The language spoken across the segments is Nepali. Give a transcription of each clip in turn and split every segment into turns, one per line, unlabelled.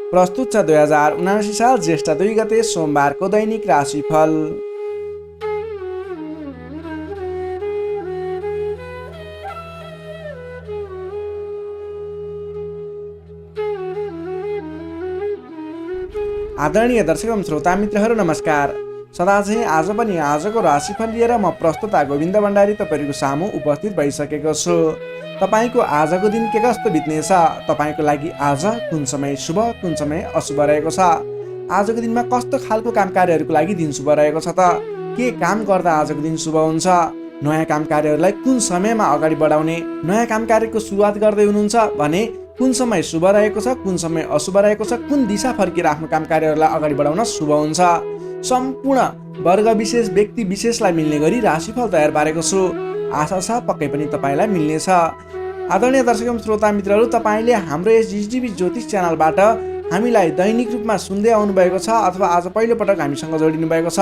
प्रस्तुत छ 2079 साल ज्येष्ठ 2 गते सोमबारको दैनिक राशिफल। आदरणीय दर्शक एवं श्रोता मित्रहरू नमस्कार। सदा चाहिँ आज पनि आजको राशिफल लिएर म प्रस्तुता गोविन्द भण्डारी तपाईँको सामु उपस्थित भइसकेको छु। तपाईँको आजको दिन के कस्तो बित्नेछ, तपाईँको लागि आज कुन समय शुभ कुन समय अशुभ रहेको छ, आजको दिनमा कस्तो खालको काम कार्यहरूको लागि दिन शुभ रहेको छ त, के काम गर्दा आजको दिन शुभ हुन्छ, नयाँ काम कार्यहरूलाई कुन समयमा अगाडि बढाउने, नयाँ काम कार्यको सुरुवात गर्दै हुनुहुन्छ भने कुन समय शुभ रहेको छ कुन समय अशुभ रहेको छ, कुन दिशा फर्केर आफ्नो काम कार्यहरूलाई अगाडि बढाउन शुभ हुन्छ, सम्पूर्ण वर्ग विशेष व्यक्ति विशेषलाई मिल्ने गरी राशिफल तयार पारेको छु। आशा छ पक्कै पनि तपाईँलाई मिल्नेछ। आदरणीय दर्शक एवं श्रोता मित्रहरू, तपाईँले हाम्रो यस जिटिभी ज्योतिष च्यानलबाट हामीलाई दैनिक रूपमा सुन्दै आउनुभएको छ अथवा आज पहिलोपटक हामीसँग जोडिनु भएको छ,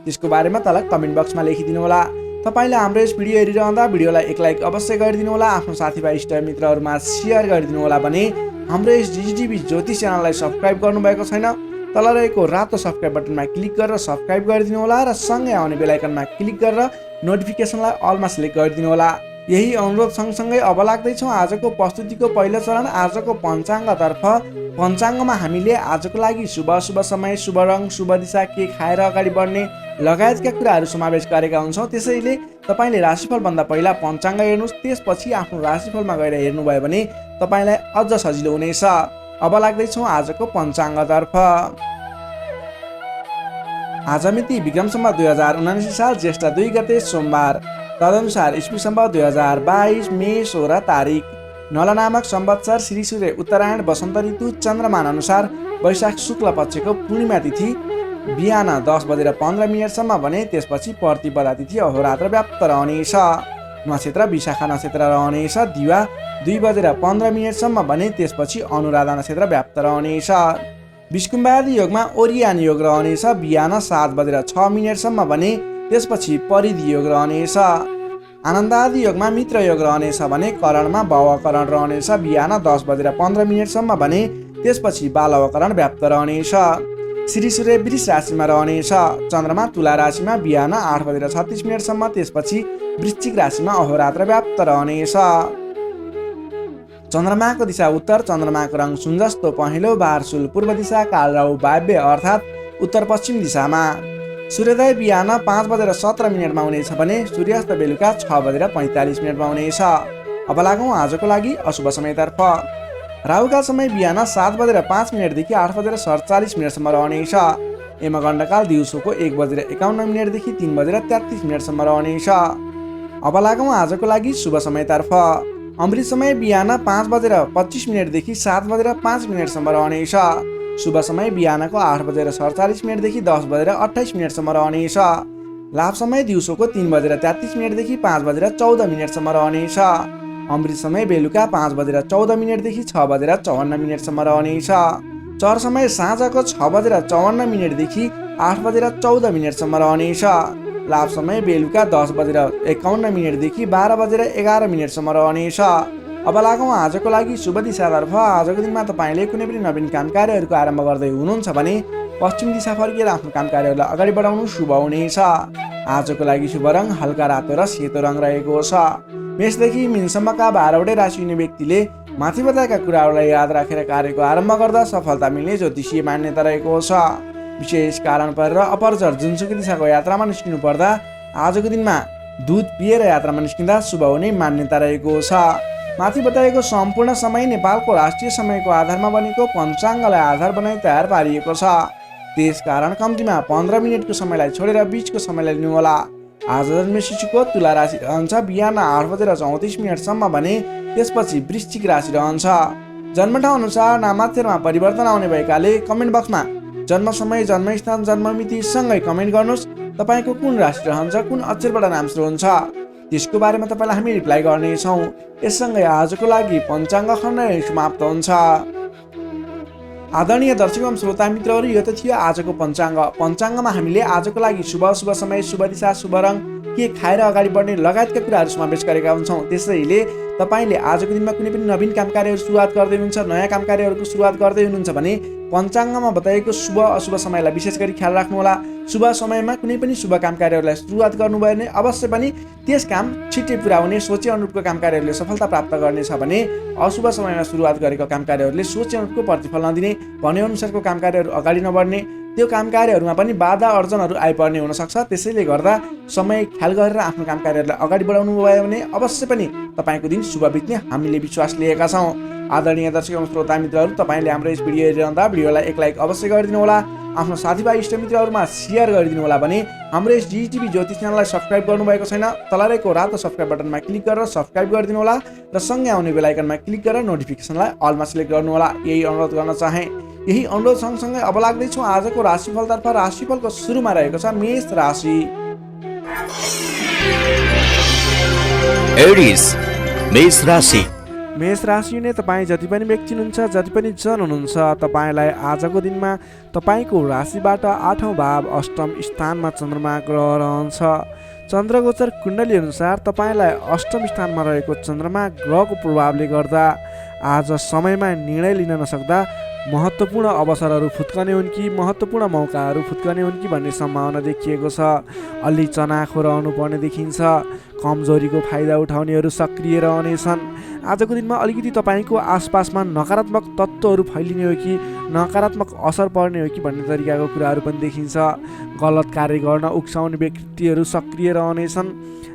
त्यसको बारेमा तल कमेन्ट बक्समा लेखिदिनु होला। तपाईँले हाम्रो यस भिडियो हेरिरहँदा भिडियोलाई एक लाइक अवश्य गरिदिनु होला, आफ्नो साथीभाइ इष्ट मित्रहरूमा सेयर गरिदिनु होला भने हाम्रो यस जिटिभी ज्योतिष च्यानललाई सब्सक्राइब गर्नुभएको छैन, तल रहेको रातो सब्सक्राइब बटनमा क्लिक गरेर सब्सक्राइब गरिदिनु होला र सँगै आउने बेल आइकनमा क्लिक गरेर नोटिफिकेसनलाई अलमा सिलेक्ट गरिदिनु होला। यही अनुरोध सँगसँगै अब लाग्दैछौँ आजको प्रस्तुतिको पहिलो चरण आजको पञ्चाङ्गतर्फ। पञ्चाङ्गमा हामीले आजको लागि शुभ अशुभ समय, शुभ रङ, शुभ दिशा, के खाएर अगाडि बढ्ने लगायतका कुराहरू समावेश गरेका हुन्छौँ। त्यसैले तपाईँले राशिफलभन्दा पहिला पञ्चाङ्ग हेर्नुहोस्, त्यसपछि आफ्नो राशिफलमा गएर हेर्नुभयो भने तपाईँलाई अझ सजिलो हुनेछ। अब लाग्दैछौँ आजको पञ्चाङ्गतर्फ। आज मिति विक्रम सम्वत 2079 साल ज्येष्ठ 2 गते सोमबार, तदनुसार इस्वी सम्वत 2022 मे 16 तारिक। नल नामक संवत्सर श्री सूर्य उत्तरायण वसन्त ऋतु चन्द्रमान अनुसार वैशाख शुक्ल पक्षको पूर्णिमा तिथि बिहान 10:15 भने त्यसपछि प्रतिपदा तिथि अहोरात्र व्याप्त रहनेछ। नक्षत्र विशाखा नक्षत्र रहनेछ। दिवा 2:15 भने त्यसपछि अनुराधा नक्षत्र व्याप्त रहनेछ। विष्कुम्बादी योगमा ओरियान योग रहनेछ। बिहान 7:06 भने त्यसपछि परिधि योग रहनेछ। आनन्दादि योगमा मित्र योग रहनेछ भने करणमा भवकरण रहनेछ। बिहान 10:15 भने त्यसपछि बालवकरण व्याप्त रहनेछ। श्री सूर्य वृष राशिमा रहनेछ। चन्द्रमा तुला राशिमा बिहान 8:36 त्यसपछि वृश्चिक राशिमा अहोरात्र व्याप्त रहनेछ। चन्द्रमाको दिशा उत्तर, चन्द्रमाको रङ सुन जस्तो पहेँलो बारसुल, पूर्व दिशा कालराहु वायव्य अर्थात् उत्तर पश्चिम दिशामा। सूर्योदय बिहान 5:17 हुनेछ भने सूर्यास्त बेलुका 6:45 हुनेछ। अब लागौँ आजको लागि अशुभ समयतर्फ। राहुकाल समय बिहान 7:05 देखि 8:47 रहनेछ। यमगण्डकाल दिउँसोको 1:51 देखि 3:33 रहनेछ। अब लागौँ आजको लागि शुभ समयतर्फ। अमृत समय बिहान 5:25 देखि 7:05 रहनेछ। शुभ समय बिहानको 8:47 देखि 10:28 रहनेछ। लाभ समय दिउँसोको 3:33 देखि 5:14 रहनेछ। अमृत समय बेलुका 5:14 देखि 6:54 रहनेछ। चर समय साँझको 6:54 देखि 8:14 रहनेछ। लाभ समय बेलुका 10:51 देखि 12:11 रहनेछ। अब लागौँ आजको लागि शुभ दिशातर्फ। आजको दिनमा तपाईँले कुनै पनि नवीन काम कार्यहरूको आरम्भ गर्दै हुनुहुन्छ भने पश्चिम दिशा फर्किएर आफ्नो काम कार्यहरूलाई अगाडि बढाउनु शुभ हुनेछ। आजको लागि शुभ रङ हल्का रातो र सेतो रङ रहेको छ। मेषदेखि मीनसम्मका 12वटै राशि हुने व्यक्तिले माथि बताएका कुराहरूलाई याद राखेर कार्यको आरम्भ गर्दा सफलता मिल्ने ज्योतिषीय मान्यता रहेको छ। विशेष कारण परेर अपरचर जुनसुकै दिशाको यात्रामा निस्किनु पर्दा आजको दिनमा दुध पिएर यात्रामा निस्किँदा शुभ हुने मान्यता रहेको छ। माथि बताएको सम्पूर्ण समय नेपालको राष्ट्रिय समयको आधारमा बनेको पञ्चाङ्गलाई आधार बनाई तयार पारिएको छ। त्यसकारण कम्तीमा 15 मिनटको समयलाई छोडेर बीचको समयलाई लिनुहोला। आज जन्मे शिशुको तुला राशि रहन्छ। बिहान 8:34 भने त्यसपछि वृश्चिक राशि रहन्छ। जन्मठाउँ अनुसार नामाक्षरमा परिवर्तन आउने भएकाले कमेन्ट बक्समा जन्म समय, जन्मस्थान, जन्ममिति सँगै कमेन्ट गर्नुहोस्। तपाईँको कुन राशि रहन्छ, कुन अक्षरबाट नाम सुरु हुन्छ, त्यसको बारेमा तपाईँलाई हामी रिप्लाई गर्नेछौँ। यससँगै आजको लागि पञ्चाङ्ग खण्ड समाप्त हुन्छ। आदरणीय दर्शक एवं श्रोता मित्रहरू, यो त थियो आजको पञ्चाङ्ग। पञ्चाङ्गमा हामीले आजको लागि शुभ शुभ समय, शुभ दिशा, शुभ रङ, के खाएर अगाडि बढ्ने लगायतका कुराहरू समावेश गरेका हुन्छौँ। त्यसैले तपाईँले आजको दिनमा कुनै पनि नवीन काम कार्यहरू सुरुवात गर्दै हुनुहुन्छ, नयाँ काम कार्यहरूको सुरुवात गर्दै हुनुहुन्छ भने पञ्चाङ्गमा बताइएको शुभ अशुभ समयलाई विशेष गरी ख्याल राख्नुहोला। शुभ समयमा कुनै पनि शुभ काम कार्यहरूलाई सुरुवात गर्नुभयो भने अवश्य पनि त्यस काम छिट्टै पुरा हुने, सोचे अनुरूपको काम कार्यहरूले सफलता प्राप्त गर्नेछ भने अशुभ समयमा सुरुवात गरेको काम कार्यहरूले सोचे अनुरूपको प्रतिफल नदिने, भनेअनुसारको काम कार्यहरू अगाडि नबढ्ने, त्यो काम कार्यहरूमा पनि बाधा अर्जनहरू आइपर्ने हुनसक्छ। त्यसैले गर्दा समय ख्याल गरेर आफ्नो काम कार्यहरूलाई अगाडि बढाउनु भयो भने अवश्य पनि तपाईँको दिन शुभ बित्ने हामीले विश्वास लिएका छौँ। आदरणीय दर्शक एवं श्रोता मित्रहरू, तपाईँले हाम्रो यस भिडियो हेरिरहँदा भिडियोलाई एक लाइक अवश्य गरिदिनु होला, आफ्नो साथीभाइ इष्टमित्रहरूमा सेयर गरिदिनु होला भने हाम्रो यस डिजिटिभी ज्योतिष च्यानललाई सब्सक्राइब गर्नुभएको छैन तल रहेको रातो सब्सक्राइब बटनमा क्लिक गरेर सब्सक्राइब गरिदिनु होला र सँगै आउने बेल आइकनमा क्लिक गरेर नोटिफिकेसनलाई अलमा सिलेक्ट गर्नु होला। यही अनुरोध गर्न चाहे। यही अनुरोध सँगसँगै अब लाग्दैछौँ आजको राशिफलतर्फ। राशिफलको सुरुमा रहेको छ मेष राशि।
एरिस मेष राशि।
मेष राशि नै तपाईँ जति पनि व्यक्ति हुनुहुन्छ, जति पनि जन हुनुहुन्छ, तपाईँलाई आजको दिनमा तपाईँको राशिबाट 8औं भाव अष्टम स्थानमा चन्द्रमा ग्रह रहन्छ। चन्द्रगोचर कुण्डली अनुसार तपाईँलाई अष्टम स्थानमा रहेको चन्द्रमा ग्रहको प्रभावले गर्दा आज समयमा निर्णय लिन नसक्दा महत्त्वपूर्ण अवसरहरू फुत्कने हुन् कि महत्त्वपूर्ण मौकाहरू फुत्कने हुन् कि भन्ने सम्भावना देखिएको छ। अलि चनाखो रहनु पर्ने देखिन्छ। कमजोरीको फाइदा उठाउनेहरू सक्रिय रहनेछन्। आजको दिनमा अलिकति तपाईँको आसपासमा नकारात्मक तत्त्वहरू फैलिने हो कि नकारात्मक असर पर्ने हो कि भन्ने तरिकाको कुराहरू पनि देखिन्छ। गलत कार्य गर्न उक्साउने व्यक्तिहरू सक्रिय रहनेछन्।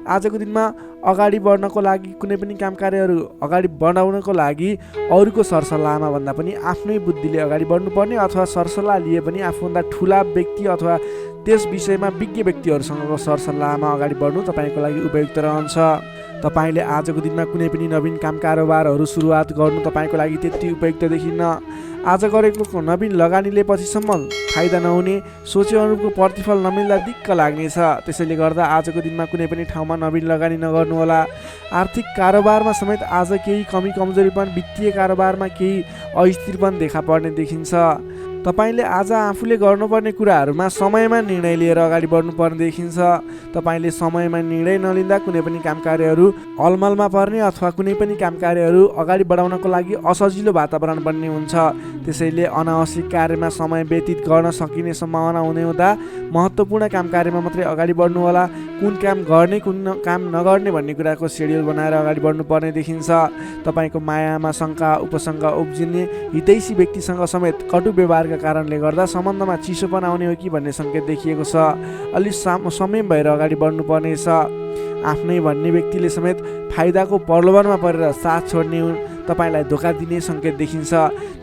आजको दिनमा अगाडि बढ्नको लागि कुनै पनि काम कार्यहरू अगाडि बढाउनको लागि अरूको सरसल्लाहमा भन्दा पनि आफ्नै बुद्धिले अगाडि बढ्नुपर्ने अथवा सरसल्लाह लिए पनि आफूभन्दा ठुला व्यक्ति अथवा त्यस विषयमा विज्ञ व्यक्तिहरूसँगको सरसल्लाहमा अगाडि बढ्नु तपाईँको लागि उपयुक्त रहन्छ। तपाईँले आजको दिनमा कुनै पनि नवीन काम कारोबारहरू सुरुवात गर्नु तपाईँको लागि त्यति उपयुक्त देखिन्न। आज गरेको नवीन लगानीले पछिसम्म फाइदा नहुने, सोचे अनुरूपको प्रतिफल नमिल्दा दिक्क लाग्नेछ। त्यसैले गर्दा आजको दिनमा कुनै पनि ठाउँमा नवीन लगानी नगर्नुहोला। आर्थिक कारोबारमा समेत आज केही कमी कमजोरीपन, वित्तीय कारोबारमा केही अस्थिरपन देखा पर्ने देखिन्छ। तपाईँले आज आफूले गर्नुपर्ने कुराहरूमा समयमा निर्णय लिएर अगाडि बढ्नुपर्ने देखिन्छ। तपाईँले समयमा निर्णय नलिँदा कुनै पनि काम कार्यहरू अलमलमा पर्ने अथवा कुनै पनि काम कार्यहरू अगाडि बढाउनको लागि असजिलो वातावरण बन्ने हुन्छ। त्यसैले अनावश्यक कार्यमा समय व्यतीत गर्न सकिने सम्भावना हुने हुँदा महत्त्वपूर्ण काम कार्यमा मात्रै अगाडि बढ्नु होला। कुन काम गर्ने कुन काम नगर्ने भन्ने कुराको सेड्युल बनाएर अगाडि बढ्नुपर्ने देखिन्छ। तपाईँको मायामा शङ्का उपशङ्का उब्जिने, हितैषी व्यक्तिसँग समेत कटु व्यवहारका कारणले गर्दा सम्बन्धमा चिसोपन आउने हो कि भन्ने सङ्केत देखिएको छ। अलि संयम भएर अगाडि बढ्नुपर्नेछ। आफ्नै भन्ने व्यक्तिले समेत फाइदाको प्रलोभनमा परेर साथ छोड्ने तपाईँलाई धोका दिने सङ्केत देखिन्छ।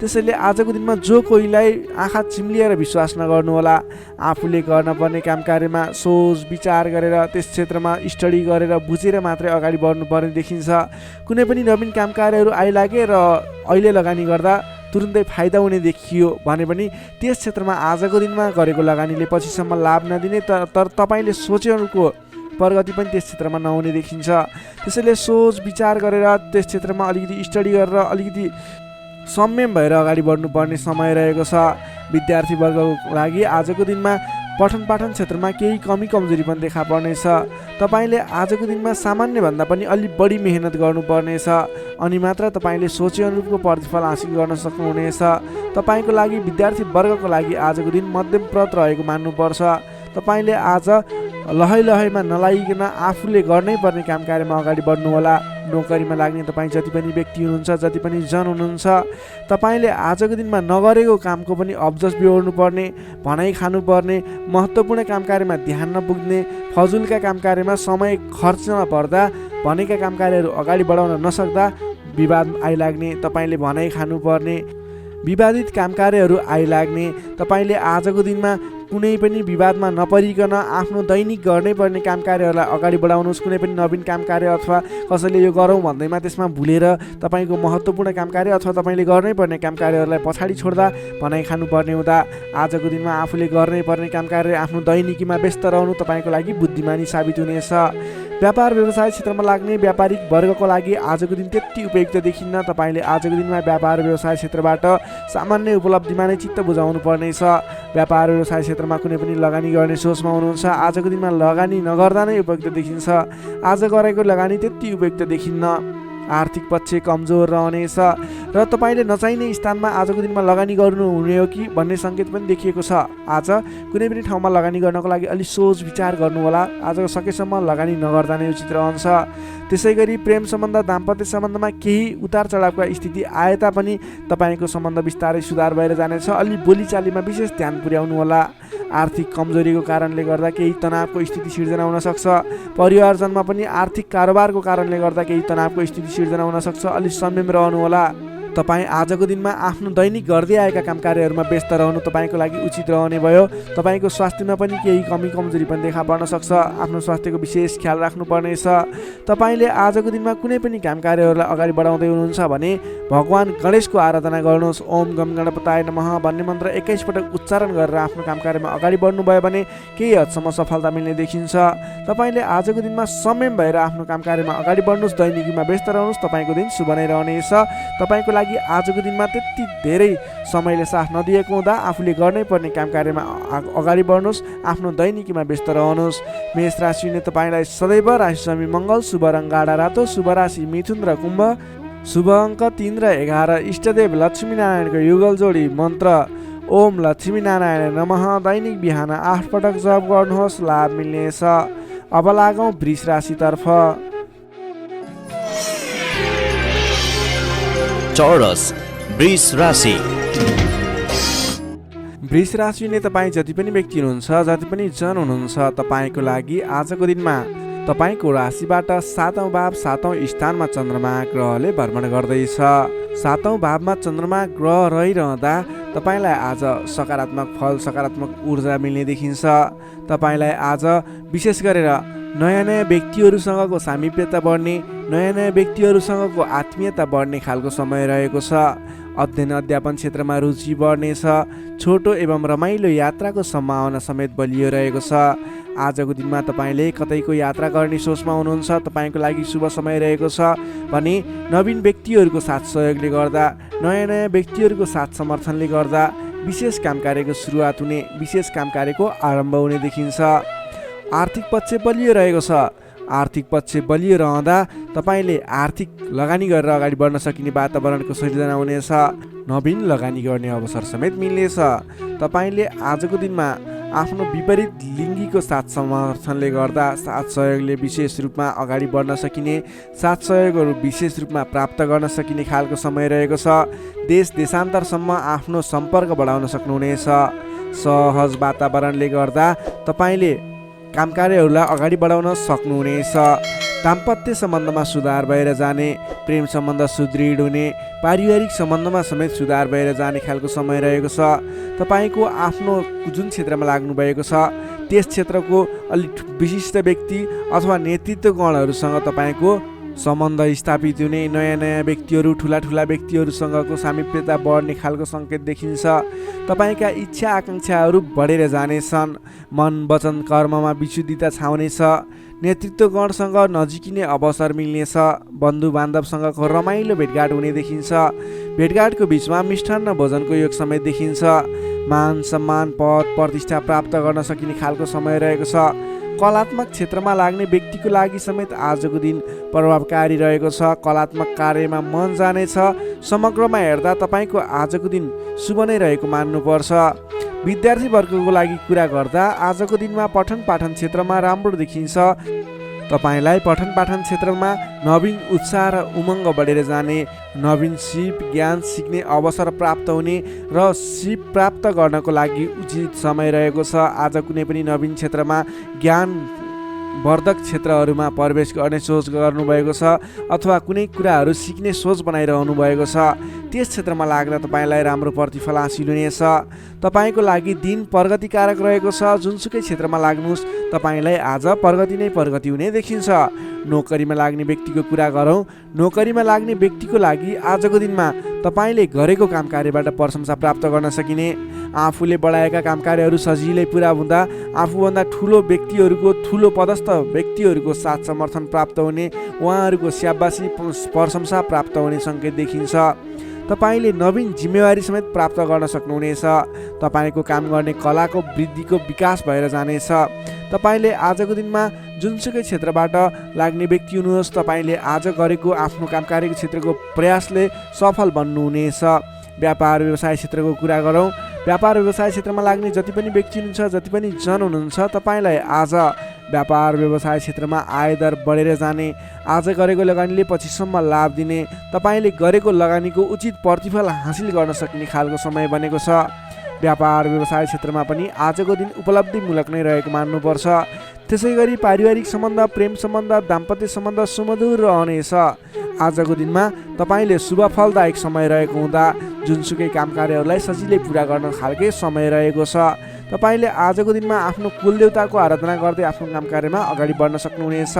त्यसैले आजको दिनमा जो कोहीलाई आँखा चिम्लिएर विश्वास नगर्नुहोला। आफूले गर्नुपर्ने काम कार्यमा सोच विचार गरेर त्यस क्षेत्रमा स्टडी गरेर बुझेर मात्रै अगाडि बढ्नुपर्ने देखिन्छ। कुनै पनि नवीन काम कार्यहरू आइलागे र अहिले लगानी गर्दा तुरुन्तै फाइदा हुने देखियो भने पनि त्यस क्षेत्रमा आजको दिनमा गरेको लगानीले पछिसम्म लाभ नदिने, तर तपाईँले सोचेको प्रगति पनि त्यस क्षेत्रमा नहुने देखिन्छ। त्यसैले सोच विचार गरेर त्यस क्षेत्रमा अलिकति स्टडी गरेर अलिकति संयम भएर अगाडि बढ्नुपर्ने समय रहेको छ। विद्यार्थी वर्गको लागि आजको दिनमा पठन पाठन क्षेत्रमा केही कमी कमजोरी पनि देखा पर्नेछ। तपाईँले आजको दिनमा सामान्यभन्दा पनि अलि बढी मेहनत गर्नुपर्नेछ। अनि मात्र तपाईँले सोचे अनुरूपको प्रतिफल हासिल गर्न सक्नुहुनेछ। तपाईँको लागि विद्यार्थी वर्गको लागि आजको दिन मध्यमप्रद रहेको मान्नुपर्छ। तपाईँले आज लहैमा नलागिकन आफूले गर्नै पर्ने काम कार्यमा अगाडि बढ्नुहोला। नोकरीमा लाग्ने तपाईँ जति पनि व्यक्ति हुनुहुन्छ, जति पनि जन हुनुहुन्छ, तपाईँले आजको दिनमा नगरेको कामको पनि अब्जस बिहोर्नुपर्ने, भनाइ खानुपर्ने, महत्त्वपूर्ण काम कार्यमा ध्यान नपुग्ने, फजुलका काम कार्यमा समय खर्चमा पर्दा भनेका काम कार्यहरू अगाडि बढाउन नसक्दा विवाद आइलाग्ने, तपाईँले भनाइ खानुपर्ने, विवादित काम कार्यहरू आइलाग्ने। तपाईँले आजको दिनमा कुनै पनि विवादमा नपरिकन आफ्नो दैनिक गर्नै पर्ने काम कार्यहरूलाई अगाडि बढाउनुहोस्। कुनै पनि नवीन काम कार्य अथवा कसैले यो गरौँ भन्दैमा त्यसमा भुलेर तपाईँको महत्त्वपूर्ण काम कार्य अथवा तपाईँले गर्नै पर्ने काम कार्यहरूलाई पछाडि छोड्दा भनाइ खानुपर्ने हुँदा आजको दिनमा आफूले गर्नै पर्ने काम कार्य आफ्नो दैनिकीमा व्यस्त रहनु तपाईँको लागि बुद्धिमानी साबित हुनेछ। व्यापार व्यवसाय क्षेत्रमा लाग्ने व्यापारिक वर्गको लागि आजको दिन त्यति उपयुक्त देखिन्न। तपाईँले आजको दिनमा व्यापार व्यवसाय क्षेत्रबाट सामान्य उपलब्धिमा नै चित्त बुझाउनु पर्नेछ। व्यापार व्यवसाय क्षेत्रमा कुनै पनि लगानी गर्ने सोचमा हुनुहुन्छ, आजको दिनमा लगानी नगर्दा नै उपयुक्त देखिन्छ। आज गरेको लगानी त्यति उपयुक्त देखिन्न। आर्थिक पक्ष कमजोर रहनेछ र तपाईँले नचाहिने स्थानमा आजको दिनमा लगानी गर्नुहुने हो कि भन्ने सङ्केत पनि देखिएको छ। आज कुनै पनि ठाउँमा लगानी गर्नको लागि अलि सोच विचार गर्नुहोला। आज सकेसम्म लगानी नगर्दा नै उचित रहन्छ। त्यसै गरी प्रेम सम्बन्ध दाम्पत्य सम्बन्धमा केही उतार चढावका स्थिति आए तापनि तपाईँको सम्बन्ध बिस्तारै सुधार भएर जानेछ। अलि बोलीचालीमा विशेष ध्यान पुर्याउनु होला। आर्थिक कमजोरीको कारणले गर्दा केही तनावको स्थिति सिर्जना हुन सक्छ। परिवारजनमा पनि आर्थिक कारोबारको कारणले गर्दा केही तनावको स्थिति सिर्जना हुन सक्छ। अलि संयम रहनु होला। तपाईँ आजको दिनमा आफ्नो दैनिक गर्दै आएका काम कार्यहरूमा व्यस्त रहनु तपाईँको लागि उचित रहने भयो। तपाईँको स्वास्थ्यमा पनि केही कमी कमजोरी पनि देखा पर्न सक्छ। आफ्नो स्वास्थ्यको विशेष ख्याल राख्नुपर्नेछ। तपाईँले आजको दिनमा कुनै पनि काम कार्यहरूलाई अगाडि बढाउँदै हुनुहुन्छ भने भगवान गणेशको आराधना गर्नुहोस्। ओम गम गणपताय नमः भन्ने मन्त्र 21 पटक उच्चारण गरेर आफ्नो काम कार्यमा अगाडि बढ्नुभयो भने केही हदसम्म सफलता मिल्ने देखिन्छ। तपाईँले आजको दिनमा संयम भएर आफ्नो काम कार्यमा अगाडि बढ्नुहोस्। दैनिकीमा व्यस्त रहनुहोस्। तपाईँको दिन शुभ नै रहनेछ। तपाईँको लागि आजको दिनमा त्यति धेरै समयले साथ नदिएको हुँदा आफूले गर्नै पर्ने काम कार्यमा अगाडि बढ्नुहोस्। आफ्नो दैनिकीमा व्यस्त रहनुहोस्। मेष राशिले तपाईँलाई सदैव राशिस्वामी मङ्गल, शुभ रङ गाढा रातो, शुभ राशि मिथुन र कुम्भ, शुभ अङ्क 3 र 11, इष्टदेव लक्ष्मीनारायणको युगल जोडी मन्त्र ओम लक्ष्मीनारायण नमः दैनिक बिहान 8 पटक जप गर्नुहोस्। लाभ मिल्नेछ। अब लागौँ वृष राशितर्फ।
चौरस वृष राशि।
वृष राशिले तपाईँ जति पनि व्यक्ति हुनुहुन्छ, जति पनि जन हुनुहुन्छ, तपाईँको लागि आजको दिनमा तपाईँको राशिबाट 7औं भाव 7औं स्थानमा चन्द्रमा ग्रहले भ्रमण गर्दैछ। 7औं भावमा चन्द्रमा ग्रह रहिरहँदा तपाईँलाई आज सकारात्मक फल, सकारात्मक ऊर्जा मिल्ने देखिन्छ। तपाईँलाई आज विशेष गरेर नयाँ नयाँ व्यक्तिहरूसँगको सामिप्यता बढ्ने, नयाँ नयाँ व्यक्तिहरूसँगको आत्मीयता बढ्ने खालको समय रहेको छ। अध्ययन अध्यापन क्षेत्रमा रुचि बढ्नेछ। छोटो एवं रमाइलो यात्राको सम्भावना समेत बलियो रहेको छ। आजको दिनमा तपाईँले कतैको यात्रा गर्ने सोचमा हुनुहुन्छ। तपाईँको लागि शुभ समय रहेको छ भने नवीन व्यक्तिहरूको साथ सहयोगले गर्दा, नयाँ नयाँ व्यक्तिहरूको साथ समर्थनले गर्दा विशेष काम कार्यको सुरुवात हुने, विशेष काम कार्यको आरम्भ हुने देखिन्छ। आर्थिक पक्ष बलियो रहेको छ। आर्थिक पक्ष बलियो रहँदा तपाईँले आर्थिक लगानी गरेर अगाडि बढ्न सकिने वातावरणको सृजना हुनेछ। नवीन लगानी गर्ने अवसर समेत मिल्नेछ। तपाईँले आजको दिनमा आफ्नो विपरीत लिङ्गीको साथ समर्थनले गर्दा, साथ सहयोगले विशेष रूपमा अगाडि बढ्न सकिने, साथ सहयोगहरू विशेष रूपमा प्राप्त गर्न सकिने खालको समय रहेको छ। देश देशान्तरसम्म आफ्नो सम्पर्क बढाउन सक्नुहुनेछ। सहज वातावरणले गर्दा तपाईँले काम कार्यहरूलाई अगाडि बढाउन सक्नुहुनेछ। दाम्पत्य सम्बन्धमा सुधार भएर जाने, प्रेम सम्बन्ध सुदृढ हुने, पारिवारिक सम्बन्धमा समेत सुधार भएर जाने खालको समय रहेको छ। तपाईँको आफ्नो जुन क्षेत्रमा लाग्नु भएको छ त्यस क्षेत्रको अलिक विशिष्ट व्यक्ति अथवा नेतृत्वगणहरूसँग तपाईँको सम्बन्ध स्थापित हुने, नयाँ नयाँ व्यक्तिहरू, ठुला ठुला व्यक्तिहरूसँगको सामिप्यता बढ्ने खालको सङ्केत देखिन्छ। तपाईँका इच्छा आकाङ्क्षाहरू बढेर जानेछन्। मन वचन कर्ममा विशुद्धिता छाउनेछ। नेतृत्वगणसँग नजिकिने अवसर मिल्नेछ। बन्धु बान्धवसँगको रमाइलो भेटघाट हुने देखिन्छ। भेटघाटको बिचमा मिष्टान्न भोजनको योग समेत देखिन्छ। मान सम्मान पद प्रतिष्ठा प्राप्त गर्न सकिने खालको समय रहेको छ। कलात्मक क्षेत्रमा लाग्ने व्यक्तिको लागि समेत आजको दिन प्रभावकारी रहेको छ। कलात्मक कार्यमा मन जानेछ। समग्रमा हेर्दा तपाईँको आजको दिन शुभ नै रहेको मान्नुपर्छ। विद्यार्थी वर्गको लागि कुरा गर्दा आजको दिनमा पठन पाठन क्षेत्रमा राम्रो देखिन्छ। तपाईँलाई पठन पाठन क्षेत्रमा नवीन उत्साह र उमङ्ग बढेर जाने, नवीन सिप ज्ञान सिक्ने अवसर प्राप्त हुने र सिप प्राप्त गर्नको लागि उचित समय रहेको छ। आज कुनै पनि नवीन क्षेत्रमा ज्ञान वर्धक क्षेत्रहरूमा प्रवेश गर्ने सोच गर्नुभएको छ अथवा कुनै कुराहरू सिक्ने सोच बनाइरहनु भएको छ। त्यस क्षेत्रमा लाग्दा तपाईँलाई राम्रो प्रतिफल हासिल हुनेछ। तपाईँको लागि दिन प्रगतिकारक रहेको छ। जुनसुकै क्षेत्रमा लाग्नुहोस् तपाईँलाई आज प्रगति नै प्रगति हुने देखिन्छ। नोकरीमा लाग्ने व्यक्तिको कुरा गरौँ। नोकरीमा लाग्ने व्यक्तिको लागि आजको दिनमा तपाईँले गरेको काम कार्यबाट प्रशंसा प्राप्त गर्न सकिने, आफूले बढाएका काम कार्यहरू सजिलै पुरा हुँदा आफूभन्दा ठुलो व्यक्तिहरूको, ठुलो पदस्थ व्यक्तिहरूको साथ समर्थन प्राप्त हुने, उहाँहरूको स्याबासी प्रशंसा प्राप्त हुने सङ्केत देखिन्छ। तपाईँले नवीन जिम्मेवारी समेत प्राप्त गर्न सक्नुहुनेछ। तपाईँको काम गर्ने कलाको वृद्धिको विकास भएर जानेछ। तपाईँले आजको दिनमा जुनसुकै क्षेत्रबाट लाग्ने व्यक्ति हुनुहोस्, तपाईँले आज गरेको आफ्नो काम कार्यको क्षेत्रको प्रयासले सफल बन्नुहुनेछ। व्यापार व्यवसाय क्षेत्रको कुरा गरौँ। व्यापार व्यवसाय क्षेत्रमा लाग्ने जति पनि व्यक्ति हुनुहुन्छ, जति पनि जन हुनुहुन्छ, तपाईँलाई आज व्यापार व्यवसाय क्षेत्रमा आयदर बढेर जाने, आज गरेको लगानीले पछिसम्म लाभ दिने, तपाईँले गरेको लगानीको उचित प्रतिफल हासिल गर्न सक्ने खालको समय बनेको छ। व्यापार व्यवसाय क्षेत्रमा पनि आजको दिन उपलब्धिमूलक नै रहेको मान्नुपर्छ। त्यसै गरी पारिवारिक सम्बन्ध, प्रेम सम्बन्ध, दाम्पत्य सम्बन्ध सुमधुर रहनेछ। आजको दिनमा तपाईँले शुभ फलदायक समय रहेको हुँदा जुनसुकै काम कार्यहरूलाई सजिलै पुरा गर्न खालके समय रहेको छ। तपाईँले आजको दिनमा आफ्नो कुलदेवताको आराधना गर्दै आफ्नो काम कार्यमा अगाडि बढ्न सक्नुहुनेछ।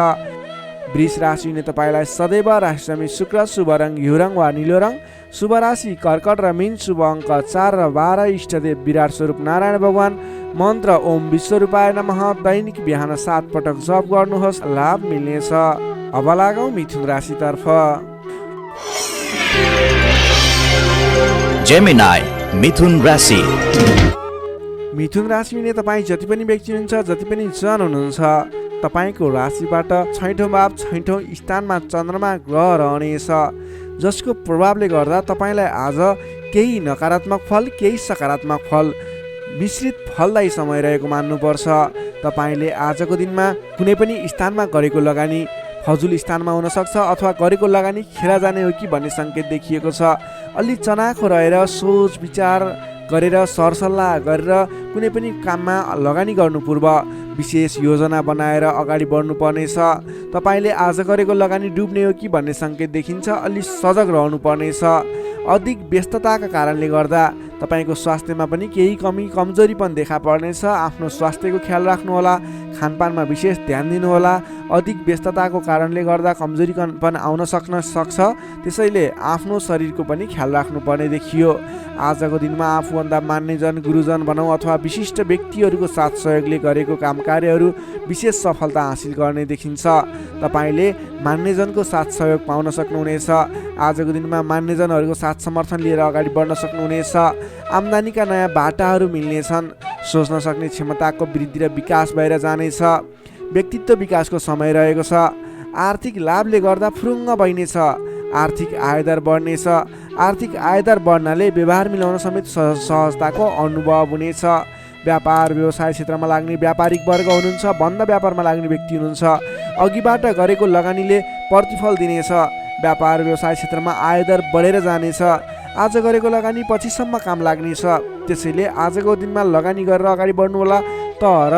वृष राशि हुने तपाईँलाई सदैव राशिसमी शुक्र, शुभ रङ घिउ रङ वा निलो रङ, शुभ राशि कर्कट र मीन, शुभ अङ्क 4 र 12, इष्टदेव विराट स्वरूप नारायण भगवान, मन्त्र ओम विश्वरूपाय नमः, दैनिक बिहान 7 पटक जप गर्नुहोस्, लाभ मिल्नेछ। अब लागौँ मिथुन राशितर्फ।
जेमिनाई मिथुन राशि।
मिथुन राशि हुने तपाईँ जति पनि व्यक्ति हुनुहुन्छ, जति पनि जन हुनुहुन्छ, तपाईँको राशिबाट 6औं भाव 6औं स्थानमा चन्द्रमा ग्रह रहनेछ, जसको प्रभावले गर्दा तपाईँलाई आज केही नकारात्मक फल, केही सकारात्मक फल, मिश्रित फलदायी समय रहेको मान्नुपर्छ। तपाईँले आजको दिनमा कुनै पनि स्थानमा गरेको लगानी फजुल स्थानमा हुनसक्छ अथवा गरेको लगानी खेर जाने हो कि भन्ने सङ्केत देखिएको छ। अलि चनाखो रहेर सोच विचार गरेर सरसल्लाह गरेर कुनै पनि काममा लगानी गर्नु पूर्व विशेष योजना बनाएर अगाडि बढ्नुपर्नेछ। तपाईँले आज गरेको लगानी डुब्ने हो कि भन्ने सङ्केत देखिन्छ। अलि सजग रहनुपर्नेछ। अधिक व्यस्तताका कारणले गर्दा तपाईँको स्वास्थ्यमा पनि केही कमी कमजोरी पनि देखा पर्नेछ। आफ्नो स्वास्थ्यको ख्याल राख्नुहोला, खानपानमा विशेष ध्यान दिनुहोला। अधिक व्यस्तताको कारणले गर्दा कमजोरी पनि आउन सक्छ, त्यसैले आफ्नो शरीरको पनि ख्याल राख्नुपर्ने देखियो। आजको दिनमा आफूभन्दा मान्यजन, गुरुजन भनौँ अथवा विशिष्ट व्यक्तिहरूको साथ सहयोगले गरेको काम कार्यहरू विशेष सफलता हासिल गर्ने देखिन्छ। तपाईँले मान्यजनको साथ सहयोग पाउन सक्नुहुनेछ। आजको दिनमा मान्यजनहरूको साथ समर्थन लिएर अगाडि बढ्न सक्नुहुनेछ। आम्दानीका नयाँ बाटाहरू मिल्नेछन्। सोच्न सक्ने क्षमताको वृद्धि र विकास भएर जानेछ। व्यक्तित्व विकासको समय रहेको छ। आर्थिक लाभले गर्दा फुरुङ्ग बहिनेछ। आर्थिक आयदर बढ्नेछ। आर्थिक आयदर बढ्नाले व्यवहार मिलाउन समेत सहजताको अनुभव हुनेछ। व्यापार व्यवसाय क्षेत्रमा लाग्ने व्यापारिक वर्ग हुनुहुन्छ, बन्द व्यापारमा लाग्ने व्यक्ति हुनुहुन्छ, अघिबाट गरेको लगानीले प्रतिफल दिनेछ। व्यापार व्यवसाय क्षेत्रमा आयदर बढेर जानेछ। आज गरेको लगानी पछिसम्म काम लाग्नेछ। त्यसैले आजको दिनमा लगानी गरेर अगाडि बढ्नु होला। तर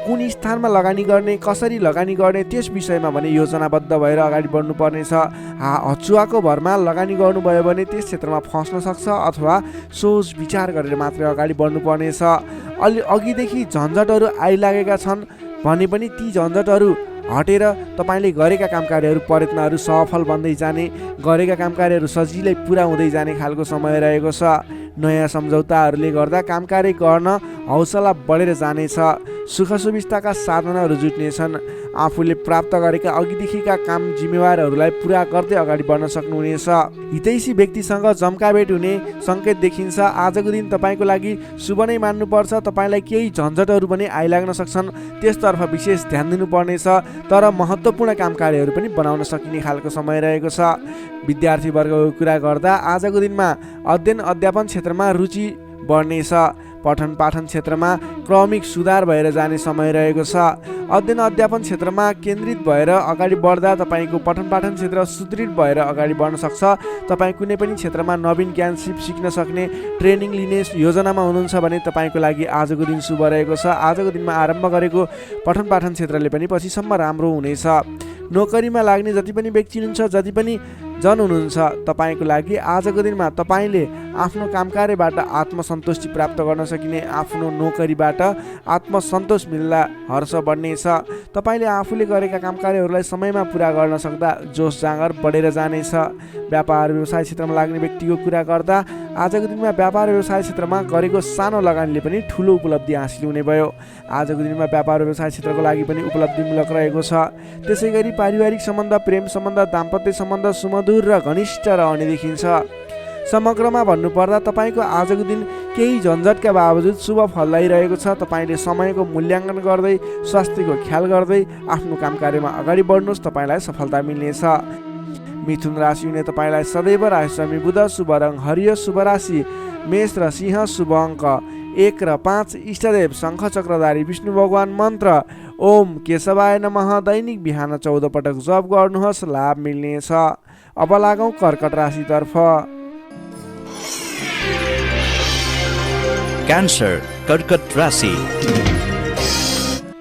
कुन स्थानमा लगानी गर्ने, कसरी लगानी गर्ने, त्यस विषयमा भने योजनाबद्ध भएर अगाडि बढ्नु पर्नेछ। हचुवाको भरमा लगानी गर्नुभयो भने त्यस क्षेत्रमा फस्न सक्छ अथवा सोच विचार गरेर मात्रै अगाडि बढ्नु पर्नेछ। अघिदेखि झन्झटहरू आइलागेका छन् भने पनि ती झन्झटहरू हटेर तपाईँले गरेका काम कार्यहरू, प्रयत्नहरू सफल बन्दै जाने, गरेका काम कार्यहरू सजिलै पुरा हुँदै जाने खालको समय रहेको छ। नयाँ सम्झौताहरूले गर्दा काम कार्य गर्न हौसला बढेर जानेछ। सुख सुविस्ताका साधनहरू जुट्नेछन्। आफूले प्राप्त गरेका अघिदेखिका काम जिम्मेवारहरूलाई पुरा गर्दै अगाडि बढ्न सक्नुहुनेछ। हितैषी व्यक्तिसँग जम्काभेट हुने सङ्केत देखिन्छ। आजको दिन तपाईँको लागि शुभ नै मान्नुपर्छ। तपाईँलाई केही झन्झटहरू पनि आइलाग्न सक्छन्, त्यसतर्फ विशेष ध्यान दिनुपर्नेछ। तर महत्त्वपूर्ण काम कार्यहरू पनि बनाउन सकिने खालको समय रहेको छ। विद्यार्थी वर्गको कुरा गर्दा आजको दिनमा अध्ययन अध्यापन क्षेत्रमा रुचि बढ्नेछ। पठन पाठन क्षेत्रमा क्रमिक सुधार भएर जाने समय रहेको छ। अध्ययन अध्यापन क्षेत्रमा केन्द्रित भएर अगाडि बढ्दा तपाईँको पठन पाठन क्षेत्र सुदृढ भएर अगाडि बढ्न सक्छ। तपाईँ कुनै पनि क्षेत्रमा नवीन ज्ञान सिक्न सक्ने, ट्रेनिङ लिने योजनामा हुनुहुन्छ भने तपाईँको लागि आजको दिन शुभ रहेको छ। आजको दिनमा आरम्भ गरेको पठन पाठन क्षेत्रले पनि पछिसम्म राम्रो हुनेछ। नोकरीमा लाग्ने जति पनि व्यक्ति हुनुहुन्छ, जति पनि जन हुनुहुन्छ, तपाईँको लागि आजको दिनमा तपाईँले आफ्नो काम कार्यबाट आत्मसन्तुष्टि प्राप्त गर्न सकिने, आफ्नो नोकरीबाट आत्मसन्तोष मिल्दा हर्ष बढ्नेछ। तपाईँले आफूले गरेका काम कार्यहरूलाई समयमा पुरा गर्न सक्दा जोस जाँगर बढेर जानेछ। व्यापार व्यवसाय क्षेत्रमा लाग्ने व्यक्तिको कुरा गर्दा आजको दिनमा व्यापार व्यवसाय क्षेत्रमा गरेको सानो लगानीले पनि ठुलो उपलब्धि हासिल हुने भयो। आजको दिनमा व्यापार व्यवसाय क्षेत्रको लागि पनि उपलब्धिमूलक रहेको छ। त्यसै गरी पारिवारिक सम्बन्ध, प्रेम सम्बन्ध, दाम्पत्य सम्बन्ध सुमधुर र घनिष्ठ रहने देखिन्छ। समग्रमा भन्नुपर्दा तपाईँको आजको दिन केही झन्झटका बावजुद शुभ फल ल्याइरहेको छ। तपाईँले समयको मूल्याङ्कन गर्दै स्वास्थ्यको ख्याल गर्दै आफ्नो काम कार्यमा अगाडि बढ्नुहोस्, तपाईँलाई सफलता मिल्नेछ। मिथुन राशि हुने तपाईँलाई सदैव राशिस्वामी बुध, शुभ रङ हरियो, शुभ राशि मेष र सिंह, शुभ अङ्क 1 र 5, इष्टदेव शङ्ख चक्रधारी विष्णु भगवान, मन्त्र ओम केशवाय नमः। दैनिक बिहान 14 पटक जप गर्नुहोस्, लाभ मिल्नेछ। अब लागौँ कर्कट राशितर्फ।
क्यान्सर कर्कट राशि।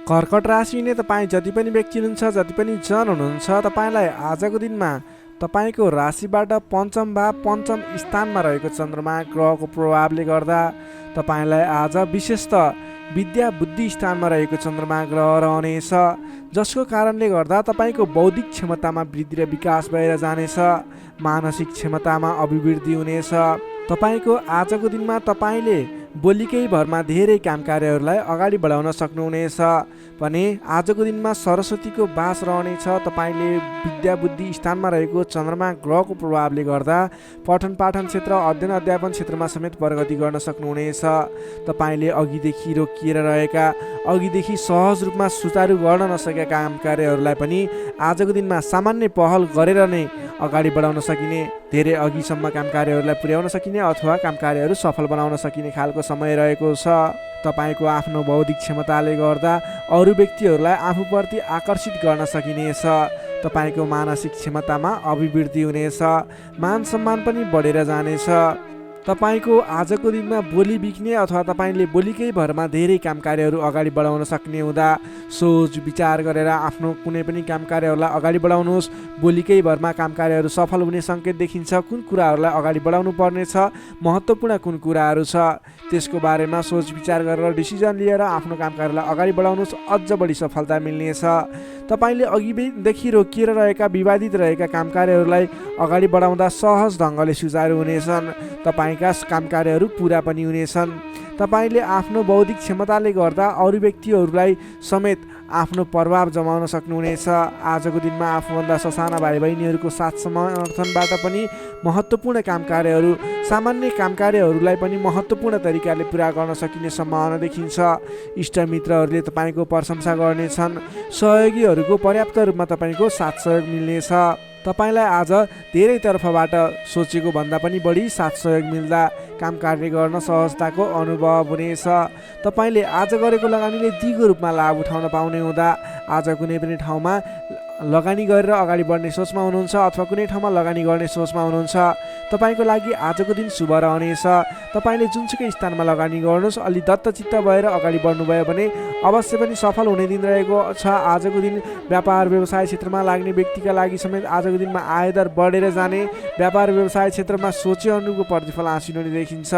कर्कट राशि हुने तपाईँ जति पनि व्यक्ति हुनुहुन्छ, जति पनि जन हुनुहुन्छ, तपाईँलाई आजको दिनमा तपाईँको राशिबाट पञ्चम भाव पञ्चम स्थानमा रहेको चन्द्रमा ग्रहको प्रभावले गर्दा तपाईँलाई आज विशेषतः विद्या बुद्धि स्थानमा रहेको चन्द्रमा ग्रह रहनेछ, जसको कारणले गर्दा तपाईँको बौद्धिक क्षमतामा वृद्धि र विकास भएर जानेछ। मानसिक क्षमतामा अभिवृद्धि हुनेछ। तपाईँको आजको दिनमा तपाईँले बोलीकै भरमा धेरै काम कार्यहरूलाई अगाडि बढाउन सक्नुहुनेछ भने आजको दिनमा सरस्वतीको बास रहनेछ। तपाईँले विद्या बुद्धि स्थानमा रहेको चन्द्रमा ग्रहको प्रभावले गर्दा पठन पाठन क्षेत्र, अध्ययन अध्यापन क्षेत्रमा समेत प्रगति गर्न सक्नुहुनेछ। तपाईँले अघिदेखि रोकिएर रहेका, अघिदेखि सहज रूपमा सुचारू गर्न नसकेका काम कार्यहरूलाई पनि आजको दिनमा सामान्य पहल गरेर नै अगाडि बढाउन सकिने, धेरै अघिसम्म काम कार्यहरूलाई पुर्याउन सकिने अथवा काम कार्यहरू सफल बनाउन सकिने खालको समय रहेको छ। तपाईँको आफ्नो बौद्धिक क्षमताले गर्दा अरू व्यक्तिहरूलाई आफूप्रति आकर्षित गर्न सकिनेछ। तपाईँको मानसिक क्षमतामा अभिवृद्धि हुनेछ। मान सम्मान पनि बढेर जानेछ। तपाईँको आजको दिनमा बोली बिक्ने अथवा तपाईँले बोलीकै भरमा धेरै काम कार्यहरू अगाडि बढाउन सक्ने हुँदा सोच विचार गरेर आफ्नो कुनै पनि काम कार्यहरूलाई अगाडि बढाउनुहोस्। बोलीकै भरमा काम कार्यहरू सफल हुने सङ्केत देखिन्छ। कुन कुराहरूलाई अगाडि बढाउनु पर्नेछ, महत्त्वपूर्ण कुन कुराहरू छ, त्यसको बारेमा सोच विचार गरेर डिसिजन लिएर आफ्नो काम कार्यलाई अगाडि बढाउनुहोस्, अझ बढी सफलता मिल्नेछ। तपाईँले अघिदेखि रोकिएर रहेका, विवादित रहेका काम कार्यहरूलाई अगाडि बढाउँदा सहज ढङ्गले सुचारू हुनेछन्। तपाईँका काम कार्यहरू पुरा पनि हुनेछन्। तपाईँले आफ्नो बौद्धिक क्षमताले गर्दा अरू व्यक्तिहरूलाई समेत आफ्नो प्रभाव जमाउन सक्नुहुनेछ। आजको दिनमा आफूभन्दा ससाना भाइ बहिनीहरूको साथ समर्थनबाट पनि महत्त्वपूर्ण काम कार्यहरू, सामान्य काम कार्यहरूलाई पनि महत्त्वपूर्ण तरिकाले पुरा गर्न सकिने सम्भावना देखिन्छ। इष्टमित्रहरूले तपाईँको प्रशंसा गर्नेछन्। सहयोगीहरूको पर्याप्त रूपमा तपाईँको साथ सहयोग मिल्नेछ। तपाईँलाई आज धेरै तर्फबाट सोचेको भन्दा पनि बढी साथ सहयोग मिल्दा काम कार्य गर्न सहजताको अनुभव हुनेछ। तपाईँले आज गरेको लगानीले दिगो रूपमा लाभ उठाउन पाउने हुँदा आज कुनै पनि ठाउँमा लगानी गरेर अगाडि बढ्ने सोचमा हुनुहुन्छ अथवा कुनै ठाउँमा लगानी गर्ने सोचमा हुनुहुन्छ, तपाईँको लागि आजको दिन शुभ रहनेछ। तपाईँले जुनसुकै स्थानमा लगानी गर्नुहोस्, अलि दत्तचित्त भएर अगाडि बढ्नुभयो भने अवश्य पनि सफल हुने दिन रहेको छ। आजको दिन व्यापार व्यवसाय क्षेत्रमा लाग्ने व्यक्तिका लागि समेत आजको दिनमा आयदर बढेर जाने, व्यापार व्यवसाय क्षेत्रमा सोचे अनुरूपको प्रतिफल हासिल हुने देखिन्छ।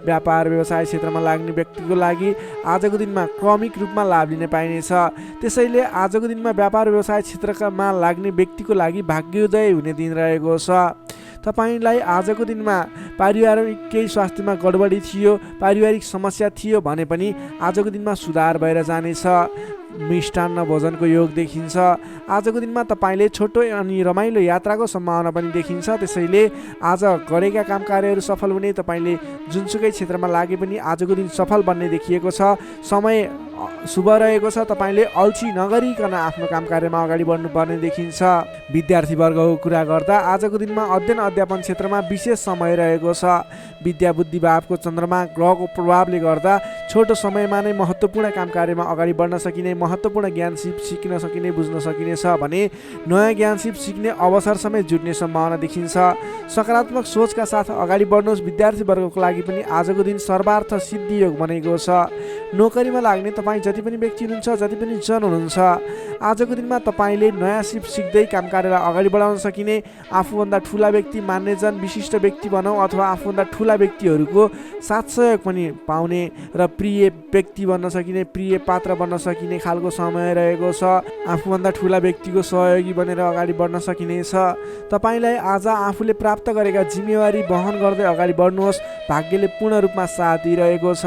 व्यापार व्यवसाय क्षेत्रमा लाग्ने व्यक्तिको लागि आजको दिनमा क्रमिक रूपमा लाभ लिन पाइनेछ। त्यसैले आजको दिनमा व्यापार व्यवसाय क्षेत्रमा लाग्ने व्यक्तिको लागि भाग्योदय हुने दिन रहेको छ। तपाईँलाई आजको दिनमा पारिवारिक केही स्वास्थ्यमा गडबडी थियो, पारिवारिक समस्या थियो भने पनि आजको दिनमा सुधार भएर जानेछ। मिष्टान्न भोजनको योग देखिन्छ। आजको दिनमा तपाईँले छोटो अनि रमाइलो यात्राको सम्भावना पनि देखिन्छ। त्यसैले आज गरेका काम कार्यहरू सफल हुने, तपाईँले जुनसुकै क्षेत्रमा लागे पनि आजको दिन सफल बन्ने देखिएको छ। समय शुभ रहेको छ। तपाईँले अल्छी नगरिकन आफ्नो काम कार्यमा अगाडि बढ्नुपर्ने देखिन्छ। विद्यार्थीवर्गको कुरा गर्दा आजको दिनमा अध्ययन अध्यापन क्षेत्रमा विशेष समय रहेको छ। विद्या बुद्धि भावको चन्द्रमा ग्रहको प्रभावले गर्दा छोटो समयमा नै महत्त्वपूर्ण काम कार्यमा अगाडि बढ्न सकिने, महत्त्वपूर्ण ज्ञान सिक्न सकिने, बुझ्न सकिने छ भने नयाँ ज्ञान सिक्ने अवसर समेत जुट्ने सम्भावना देखिन्छ। सकारात्मक सोचका साथ अगाडि बढ्नुहोस्। विद्यार्थीवर्गको लागि पनि आजको दिन सर्वार्थ सिद्धि योग बनेको छ। नोकरीमा लाग्ने तपाईँ जति पनि व्यक्ति हुनुहुन्छ, जति पनि जन हुनुहुन्छ, आजको दिनमा तपाईँले नयाँ सिक्दै काम कार्यलाई अगाडि बढाउन सकिने, आफूभन्दा ठुला व्यक्ति, मान्यजन विशिष्ट व्यक्ति भनौँ अथवा आफूभन्दा ठुला व्यक्तिहरूको साथ सहयोग पनि पाउने र प्रिय व्यक्ति बन्न सकिने, प्रिय पात्र बन्न सकिने खालको समय रहेको छ। आफूभन्दा ठुला व्यक्तिको सहयोगी बनेर अगाडि बढ्न सकिनेछ। तपाईँलाई आज आफूले प्राप्त गरेका जिम्मेवारी वहन गर्दै अगाडि बढ्नुहोस्। भाग्यले पूर्ण रूपमा साथ दिइरहेको छ।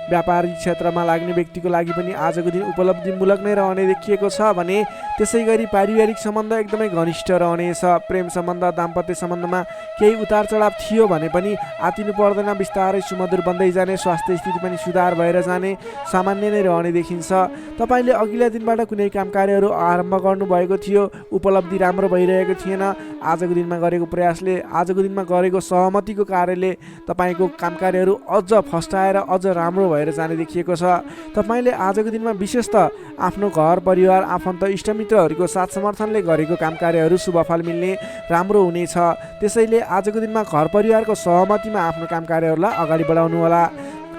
व्यापारिक क्षेत्रमा लाग्ने व्यक्तिको लागि पनि आजको दिन उपलब्धिमूलक नै रहने देखिएको छ भने त्यसै गरी पारिवारिक सम्बन्ध एकदमै घनिष्ठ रहनेछ। प्रेम सम्बन्ध दाम्पत्य सम्बन्धमा केही उतार चढाव थियो भने पनि आतिनु पर्दैन, बिस्तारै सुमधुर बन्दै जाने, स्वास्थ्य स्थिति पनि सुधार भएर जाने, सामान्य नै रहने देखिन्छ। तपाईँले अघिल्ला दिनबाट कुनै काम कार्यहरू आरम्भ गर्नुभएको थियो, उपलब्धि राम्रो भइरहेको थिएन, आजको दिनमा गरेको प्रयासले, आजको दिनमा गरेको सहमतिको कार्यले तपाईँको काम कार्यहरू अझ फस्टाएर अझ राम्रो भएर जाने देखिएको छ। तपाईँले आजको दिनमा विशेष त आफ्नो घर परिवार आफन्त इष्टमित्रहरूको साथ समर्थनले गरेको काम कार्यहरू शुभफल मिल्ने, राम्रो हुनेछ। त्यसैले आजको दिनमा घर परिवारको सहमतिमा आफ्नो काम कार्यहरूलाई अगाडि बढाउनु होला।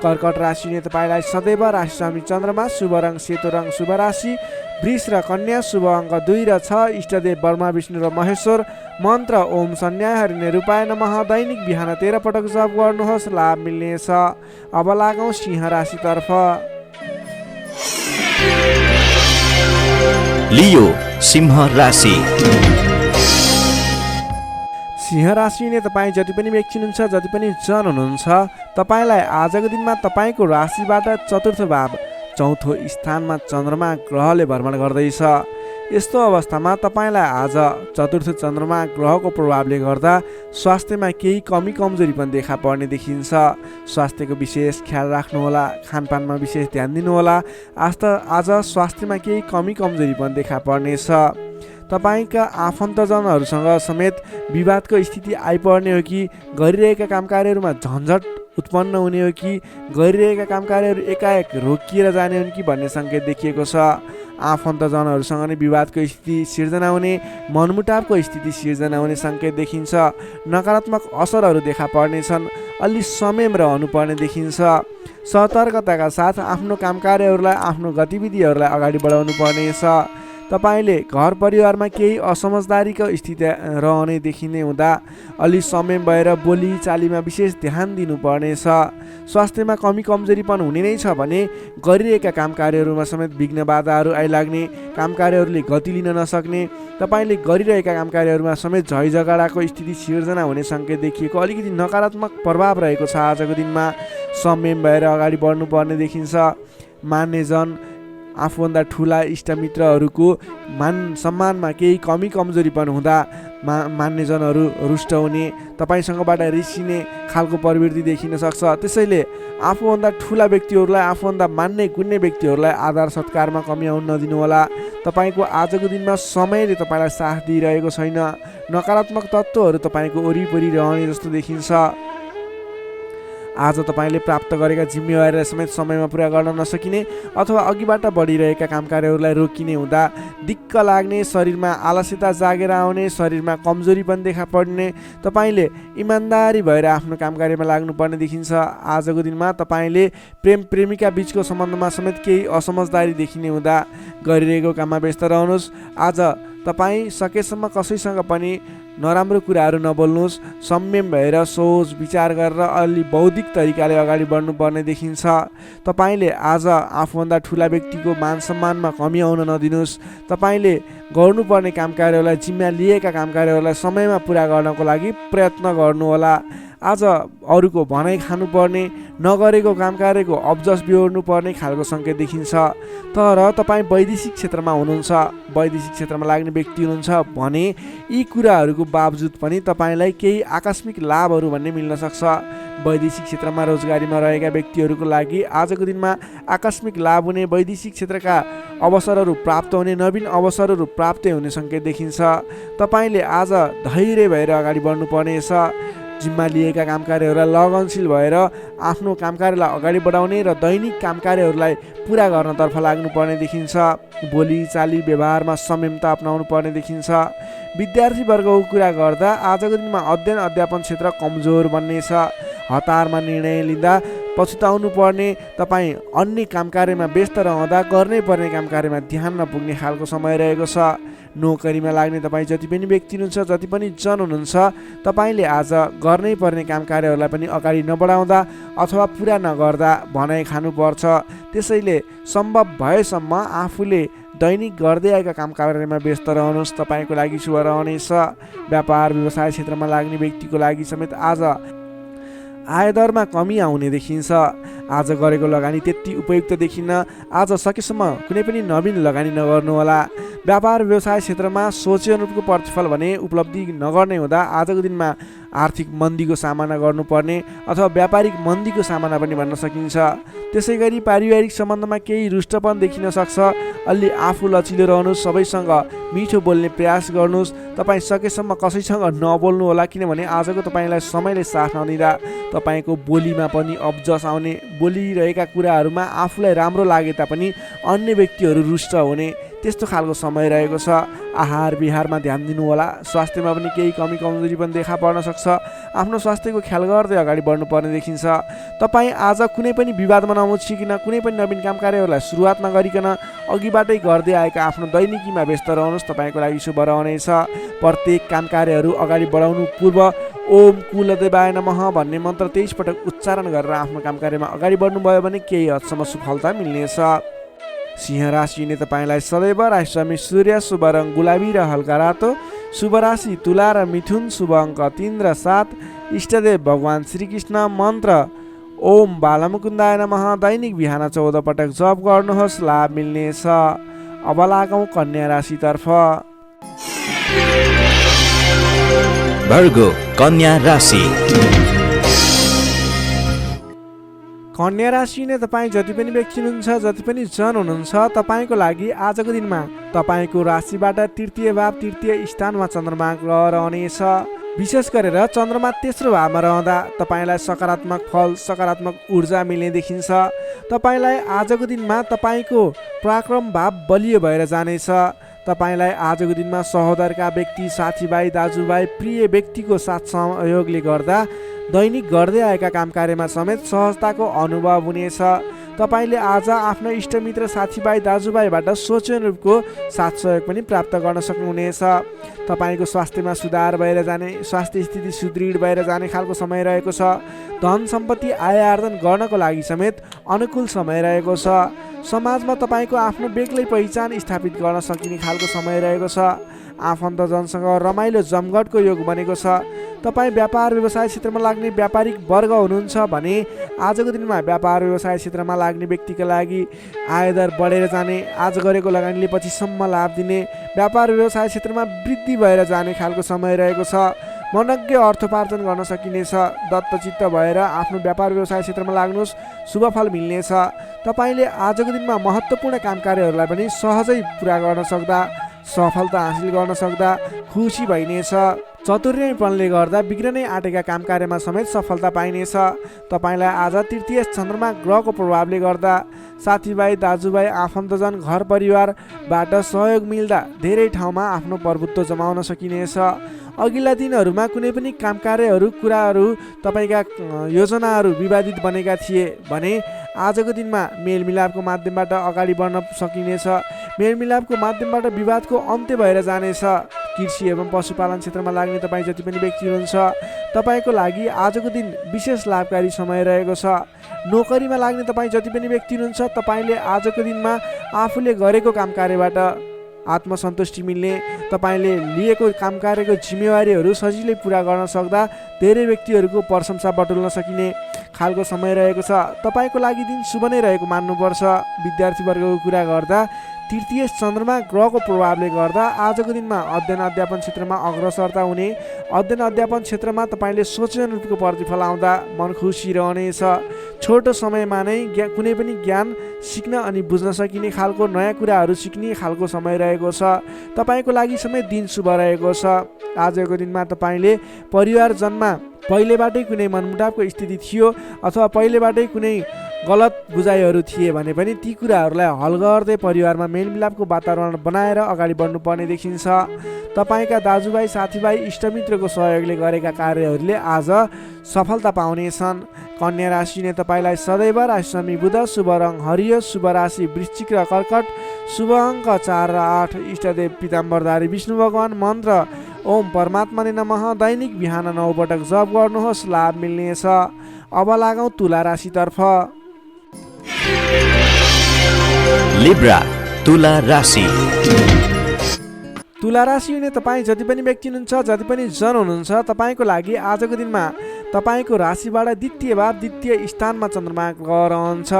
कर्कट राशिले तपाईँलाई सदैव राशिस्वामी चन्द्रमा, शुभ रङ सेतो रङ, शुभ राशि वृष र कन्या, शुभ अङ्क 2 र 6, इष्टदेव ब्रह्मा विष्णु र महेश्वर, मन्त्र ओम सन्न्याय हरिणे रूपाय नमः। दैनिक बिहान 13 पटक जप गर्नुहोस्, लाभ मिल्नेछ। अब लागौँ सिंह राशितर्फ।
लियो सिंह राशि।
सिंह राशि नै तपाईँ जति पनि व्यक्ति हुनुहुन्छ, जति पनि जन हुनुहुन्छ, तपाईँलाई आजको दिनमा तपाईँको राशिबाट चतुर्थ भाव चौथो स्थानमा चन्द्रमा ग्रहले भ्रमण गर्दैछ। यस्तो अवस्थामा तपाईँलाई आज चतुर्थ चन्द्रमा ग्रहको प्रभावले गर्दा स्वास्थ्यमा केही कमी कमजोरी पनि देखा पर्ने देखिन्छ। स्वास्थ्यको विशेष ख्याल राख्नुहोला, खानपानमा विशेष ध्यान दिनुहोला। आज स्वास्थ्यमा केही कमी कमजोरी पनि देखा पर्नेछ। तपाईँका आफन्तजनहरूसँग समेत विवादको स्थिति आइपर्ने हो कि गरिरहेका काम कार्यहरूमा झन्झट उत्पन्न हुने हो कि गरिरहेका काम कार्यहरू एकाएक रोकिएर जाने हुन् कि भन्ने सङ्केत देखिएको छ। आफन्तजनहरूसँग नै विवादको स्थिति सिर्जना हुने, मनमुटावको स्थिति सिर्जना हुने सङ्केत देखिन्छ। नकारात्मक असरहरू देखा पर्नेछन्, अलि संयम रहनुपर्ने देखिन्छ। सतर्कताका साथ आफ्नो काम कार्यहरूलाई, आफ्नो गतिविधिहरूलाई अगाडि बढाउनु पर्नेछ। तपाईँले घर परिवारमा केही असमझदारीको स्थिति रहने देखिने हुँदा अलि संयम भएर बोली चालीमा विशेष ध्यान दिनुपर्नेछ। स्वास्थ्यमा कमी कमजोरी पनि हुने नै छ भने गरिरहेका काम कार्यहरूमा समेत विघ्न बाधाहरू आइलाग्ने, काम कार्यहरूले गति लिन नसक्ने, तपाईँले गरिरहेका काम कार्यहरूमा समेत झैझगडाको स्थिति सिर्जना हुने सङ्केत देखिएको, अलिकति नकारात्मक प्रभाव रहेको छ। आजको दिनमा संयम भएर अगाडि बढ्नुपर्ने देखिन्छ। मान्यजन, आफूभन्दा ठुला इष्टमित्रहरूको मान सम्मानमा केही कमी कमजोरी पनि हुँदा मान्यजनहरू रुष्ट हुने, तपाईँसँगबाट रिसिने खालको प्रवृत्ति देखिन सक्छ। त्यसैले आफूभन्दा ठुला व्यक्तिहरूलाई, आफूभन्दा मान्ने गुन्ने व्यक्तिहरूलाई आदर सत्कारमा कमी आउन नदिनुहोला। तपाईँको आजको दिनमा समयले तपाईँलाई साथ दिइरहेको छैन। नकारात्मक तत्त्वहरू तपाईँको वरिपरि रहने जस्तो देखिन्छ। आज तपाईँले प्राप्त गरेका जिम्मेवारीलाई समेत समयमा पुरा गर्न नसकिने अथवा अघिबाट बढिरहेका काम कार्यहरूलाई रोकिने हुँदा दिक्क लाग्ने, शरीरमा आलस्यता जागेर आउने, शरीरमा कमजोरी पनि देखा पर्ने, तपाईँले इमान्दारी भएर आफ्नो काम कार्यमा लाग्नुपर्ने देखिन्छ। आजको दिनमा तपाईँले प्रेम प्रेमिका बिचको सम्बन्धमा समेत केही असमझदारी देखिने हुँदा गरिरहेको काममा व्यस्त रहनुहोस्। आज तपाईँ सकेसम्म कसैसँग पनि नराम्रो कुराहरू नबोल्नुहोस्। संयम भएर सोच विचार गरेर अलि बौद्धिक तरिकाले अगाडि बढ्नुपर्ने देखिन्छ। तपाईँले आज आफूभन्दा ठुला व्यक्तिको मान सम्मानमा कमी आउन नदिनुहोस्। तपाईँले गर्नुपर्ने काम कार्यहरूलाई, जिम्मा लिएका काम कार्यहरूलाई समयमा पुरा गर्नको लागि प्रयत्न गर्नुहोला। आज अरूको भनाइ खानुपर्ने, नगरेको काम कार्यको अब्जस बिहोर्नुपर्ने खालको सङ्केत देखिन्छ। तर तपाईँ वैदेशिक क्षेत्रमा हुनुहुन्छ, वैदेशिक क्षेत्रमा लाग्ने व्यक्ति हुनुहुन्छ भने यी कुराहरूको बावजुद पनि तपाईँलाई केही आकस्मिक लाभहरू भन्ने मिल्न सक्छ। वैदेशिक क्षेत्रमा रोजगारीमा रहेका व्यक्तिहरूको लागि आजको दिनमा आकस्मिक लाभ हुने, वैदेशिक क्षेत्रका अवसरहरू प्राप्त हुने, नवीन अवसरहरू प्राप्त हुने सङ्केत देखिन्छ। तपाईँले आज धैर्य भएर अगाडि बढ्नुपर्नेछ। जिम्मा लिएका काम कार्यहरूलाई लगनशील भएर आफ्नो काम कार्यलाई अगाडि बढाउने र दैनिक काम कार्यहरूलाई पुरा गर्नतर्फ लाग्नुपर्ने देखिन्छ। बोली चाली व्यवहारमा संयमता अपनाउनु पर्ने देखिन्छ। विद्यार्थी वर्गको कुरा गर्दा आजको दिनमा अध्ययन अध्यापन क्षेत्र कमजोर बन्नेछ। हतारमा निर्णय लिँदा पछुताउनु पर्ने, तपाईँ अन्य काम कार्यमा व्यस्त रहँदा गर्नै पर्ने काम कार्यमा ध्यान नपुग्ने खालको समय रहेको छ। नोकरीमा लाग्ने तपाईँ जति पनि व्यक्ति हुनुहुन्छ, जति पनि जन हुनुहुन्छ, तपाईँले आज गर्नै पर्ने काम कार्यहरूलाई पनि अगाडि नबढाउँदा अथवा पुरा नगर्दा भनाइ खानुपर्छ। त्यसैले सम्भव भएसम्म आफूले दैनिक गर्दै आएका काम कार्यमा व्यस्त रहनुहोस्, तपाईँको लागि शुभ रहनेछ। व्यापार व्यवसाय क्षेत्रमा लाग्ने व्यक्तिको लागि समेत आज आयदरमा कमी आउने देखिन्छ। आज गरेको लगानी त्यति उपयुक्त देखिन्न। आज सकेसम्म कुनै पनि नवीन लगानी नगर्नुहोला। व्यापार व्यवसाय क्षेत्रमा सोचे अनुरूपको प्रतिफल भने उपलब्धि नगर्ने हुँदा आजको दिनमा आर्थिक मन्दीको सामना गर्नुपर्ने अथवा व्यापारिक मन्दीको सामना पनि भन्न सकिन्छ। त्यसै गरी पारिवारिक सम्बन्धमा केही रुष्टपन देखिन सक्छ। अलि आफू लचिलो रहनुहोस्, सबैसँग मिठो बोल्ने प्रयास गर्नुहोस्। तपाईँ सकेसम्म कसैसँग नबोल्नु होला, किनभने आजको तपाईँलाई समयले साथ नदिँदा तपाईँको बोलीमा पनि अब्जस आउने, बोलिरहेका कुराहरूमा आफूलाई राम्रो लागे तापनि अन्य व्यक्तिहरू रुष्ट हुने, त्यस्तो खालको समय रहेको छ। आहार विहारमा ध्यान दिनु होला। स्वास्थ्यमा पनि केही कमी कमजोरी पनि देखा पर्न सक्छ। आफ्नो स्वास्थ्यको ख्याल गर्दै अगाडि बढ्नुपर्ने देखिन्छ। तपाईँ आज कुनै पनि विवादमा नमुछिकन, कुनै पनि नवीन काम कार्यहरूलाई सुरुवात नगरिकन अघिबाटै गर्दै आएका आफ्नो दैनिकीमा व्यस्त रहनुहोस्। तपाईँको लागि शुभ रहनेछ। प्रत्येक काम कार्यहरू अगाडि बढाउनु पूर्व ओम कुलदेवाय नमः भन्ने मन्त्र 23 पटक उच्चारण गरेर आफ्नो काम कार्यमा अगाडि बढ्नुभयो भने केही हदसम्म सफलता मिल्नेछ। सिंह राशिले तपाईँलाई सदैव राशिस्वामी सूर्य, शुभ रङ गुलाबी र हल्का रातो, शुभ राशि तुला र मिथुन, शुभ अङ्क 3 र 7, इष्टदेव भगवान श्रीकृष्ण, मन्त्र ओम बालमुकुन्दाय नमः। दैनिक बिहान 14 पटक जप गर्नुहोस्, लाभ मिल्नेछ। अब लागौँ कन्या राशितर्फ।
भर्गो कन्या राशि।
कन्या राशिले तपाईँ जति पनि व्यक्ति हुनुहुन्छ, जति पनि जन हुनुहुन्छ, तपाईँको लागि आजको दिनमा तपाईँको राशिबाट तृतीय भाव, तृतीय स्थानमा चन्द्रमा ग्रह रहनेछ। विशेष गरेर चन्द्रमा तेस्रो भावमा रहँदा तपाईँलाई सकारात्मक फल, सकारात्मक ऊर्जा मिल्ने देखिन्छ। तपाईँलाई आजको दिनमा तपाईँको पराक्रम भाव बलियो भएर जानेछ। तपाईँलाई आजको दिनमा सहोदरका व्यक्ति, साथीभाइ, दाजुभाइ, प्रिय व्यक्तिको साथ सहयोगले गर्दा दैनिक गर्दै आएका काम कार्यमा समेत सहजताको अनुभव हुनेछ। तपाईँले आज आफ्ना इष्टमित्र, साथीभाइ, दाजुभाइबाट सोचे अनुरूपको साथ सहयोग पनि प्राप्त गर्न सक्नुहुनेछ। तपाईँको स्वास्थ्यमा सुधार भएर जाने, स्वास्थ्य स्थिति सुदृढ भएर जाने खालको समय रहेको छ। धन सम्पत्ति आय आर्जन गर्नको लागि समेत अनुकूल समय रहेको छ। समाजमा तपाईँको आफ्नो बेग्लै पहिचान स्थापित गर्न सकिने खालको समय रहेको छ। आफन्तजनसँग रमाइलो जमघटको योग बनेको छ। तपाईँ व्यापार व्यवसाय क्षेत्रमा लाग्ने व्यापारिक वर्ग हुनुहुन्छ भने आजको दिनमा व्यापार व्यवसाय क्षेत्रमा लाग्ने व्यक्तिका लागि आयदर बढेर जाने, आज गरेको लगानीले पछिसम्म लाभ दिने, व्यापार व्यवसाय क्षेत्रमा वृद्धि भएर जाने खालको समय रहेको छ। मनज्ञ अर्थोपार्जन गर्न सकिनेछ। दत्तचित्त भएर आफ्नो व्यापार व्यवसाय क्षेत्रमा लाग्नुहोस्, शुभ फल मिल्नेछ। तपाईँले आजको दिनमा महत्त्वपूर्ण काम कार्यहरूलाई पनि सहजै पुरा गर्न सक्दा, सफलता हासिल गर्न सक्दा खुसी भइनेछ। चतुर्यपनले गर्दा बिग्रनै आँटेका काम कार्यमा समेत सफलता पाइनेछ। तपाईँलाई आज तृतीय चन्द्रमा ग्रहको प्रभावले गर्दा साथीभाइ, दाजुभाइ, आफन्तजन, घर परिवारबाट सहयोग मिल्दा धेरै ठाउँमा आफ्नो प्रभुत्व जमाउन सकिनेछ। अघिल्ला दिनहरूमा कुनै पनि काम कार्यहरू, कुराहरू, तपाईँका योजनाहरू विवादित बनेका थिए भने आजको दिनमा मेलमिलापको माध्यमबाट अगाडि बढ्न सकिनेछ। मेलमिलापको माध्यमबाट विवादको अन्त्य भएर जानेछ। कृषि एवं पशुपालन क्षेत्रमा लाग्ने तपाईँ जति पनि व्यक्ति हुनुहुन्छ, तपाईँको लागि आजको दिन विशेष लाभकारी समय रहेको छ। नोकरीमा लाग्ने तपाईँ जति पनि व्यक्ति हुनुहुन्छ, तपाईँले आजको दिनमा आफूले गरेको काम कार्यबाट आत्मसन्तुष्टि मिल्ने, तपाईँले लिएको काम कार्यको जिम्मेवारीहरू सजिलै पुरा गर्न सक्दा धेरै व्यक्तिहरूको प्रशंसा बटुल्न सकिने खालको समय रहेको छ। तपाईँको लागि दिन शुभ नै रहेको मान्नुपर्छ। विद्यार्थीवर्गको कुरा गर्दा तृतीय चन्द्रमा ग्रहको प्रभावले गर्दा आजको दिनमा अध्ययन अध्यापन क्षेत्रमा अग्रसरता हुने, अध्ययन अध्यापन क्षेत्रमा तपाईँले सोचे अनुरूपको प्रतिफल आउँदा मन खुसी रहनेछ। छोटो समयमा नै कुनै पनि ज्ञान सिक्न अनि बुझ्न सकिने खालको, नयाँ कुराहरू सिक्ने खालको समय रहेको छ। तपाईँको लागि समेत दिन शुभ रहेको छ। आजको दिनमा तपाईँले परिवारजनमा पहिलेबाटै कुनै मनमुटावको स्थिति थियो अथवा पहिलेबाटै कुनै गलत बुझाइहरू थिए भने पनि ती कुराहरूलाई हल गर्दै परिवारमा मेलमिलापको वातावरण बनाएर अगाडि बढ्नुपर्ने देखिन्छ। तपाईँका दाजुभाइ, साथीभाइ, इष्टमित्रको सहयोगले गरेका कार्यहरूले आज सफलता पाउनेछन्। कन्या राशिले तपाईँलाई सदैव राशिस्वामी बुध, शुभ रङ हरियो, शुभ राशि वृश्चिक र कर्कट, शुभ अङ्क 4 र 8, इष्टदेव पीताम्बरधारी विष्णु भगवान, मन्त्र ओम परमात्माले नमः। दैनिक बिहान 9 पटक जप गर्नुहोस्, लाभ मिल्नेछ। अब लागौँ तुला राशितर्फ।
लिब्रा तुला राशि।
तुला राशि हुने तपाईँ जति पनि व्यक्ति हुनुहुन्छ, जति पनि जन हुनुहुन्छ, तपाईँको लागि आजको दिनमा तपाईँको राशिबाट द्वितीय भाव द्वितीय स्थानमा चन्द्रमा ग्रह रहन्छ।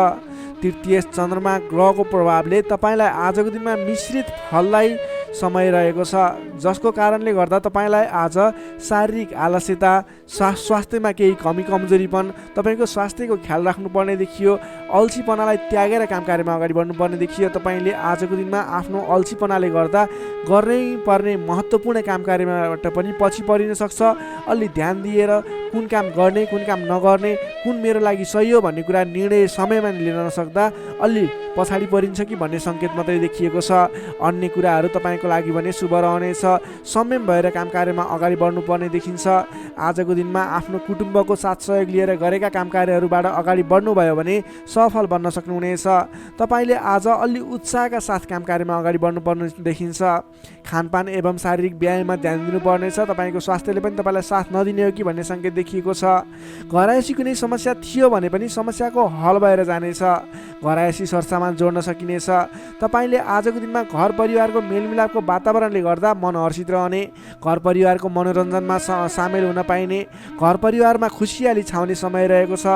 तृतीय चन्द्रमा ग्रहको प्रभावले तपाईँलाई आजको दिनमा मिश्रित फललाई समय रहेको छ, जसको कारणले गर्दा तपाईँलाई आज शारीरिक आलस्यता, स्वास्थ्यमा केही कमी कमजोरीपन, तपाईँको स्वास्थ्यको ख्याल राख्नुपर्ने देखियो। अल्छीपनालाई त्यागेर काम कार्यमा अगाडि बढ्नुपर्ने देखियो। तपाईँले आजको दिनमा आफ्नो अल्छीपनाले गर्दा गर्नै पर्ने महत्त्वपूर्ण काम कार्यबाट पनि पछि परिन सक्छ। अलि ध्यान दिएर कुन काम गर्ने कुन काम नगर्ने, कुन मेरो लागि सही हो भन्ने कुरा निर्णय समयमा लिन नसक्दा अलि पछाडि परिन्छ कि भन्ने सङ्केत मात्रै देखिएको छ। अन्य कुराहरू तपाईँको लागि भने शुभ रहनेछ। संयम भएर काम कार्यमा अगाडि बढ्नुपर्ने देखिन्छ। आजको दिनमा आफ्नो कुटुम्बको साथ सहयोग लिएर गरेका काम कार्यहरूबाट अगाडि बढ्नुभयो भने सफल बन्न सक्नुहुनेछ। तपाईँले आज अलि उत्साहका साथ काम कार्यमा अगाडि बढ्नुपर्ने देखिन्छ। खानपान एवं शारीरिक व्यायाममा ध्यान दिनुपर्नेछ। तपाईँको स्वास्थ्यले पनि तपाईँलाई साथ नदिने हो कि भन्ने सङ्केत देखिएको छ। घरायसी कुनै समस्या थियो भने पनि समस्याको हल भएर जानेछ। घरायसी सरसामान जोड्न सकिनेछ। तपाईँले आजको दिनमा घर परिवारको मेलमिलापको वातावरणले गर्दा मन हर्षित रहने, घर परिवारको मनोरञ्जनमा सामेल हुन पाइने, घर परिवारमा खुसियाली छाउने समय रहेको छ।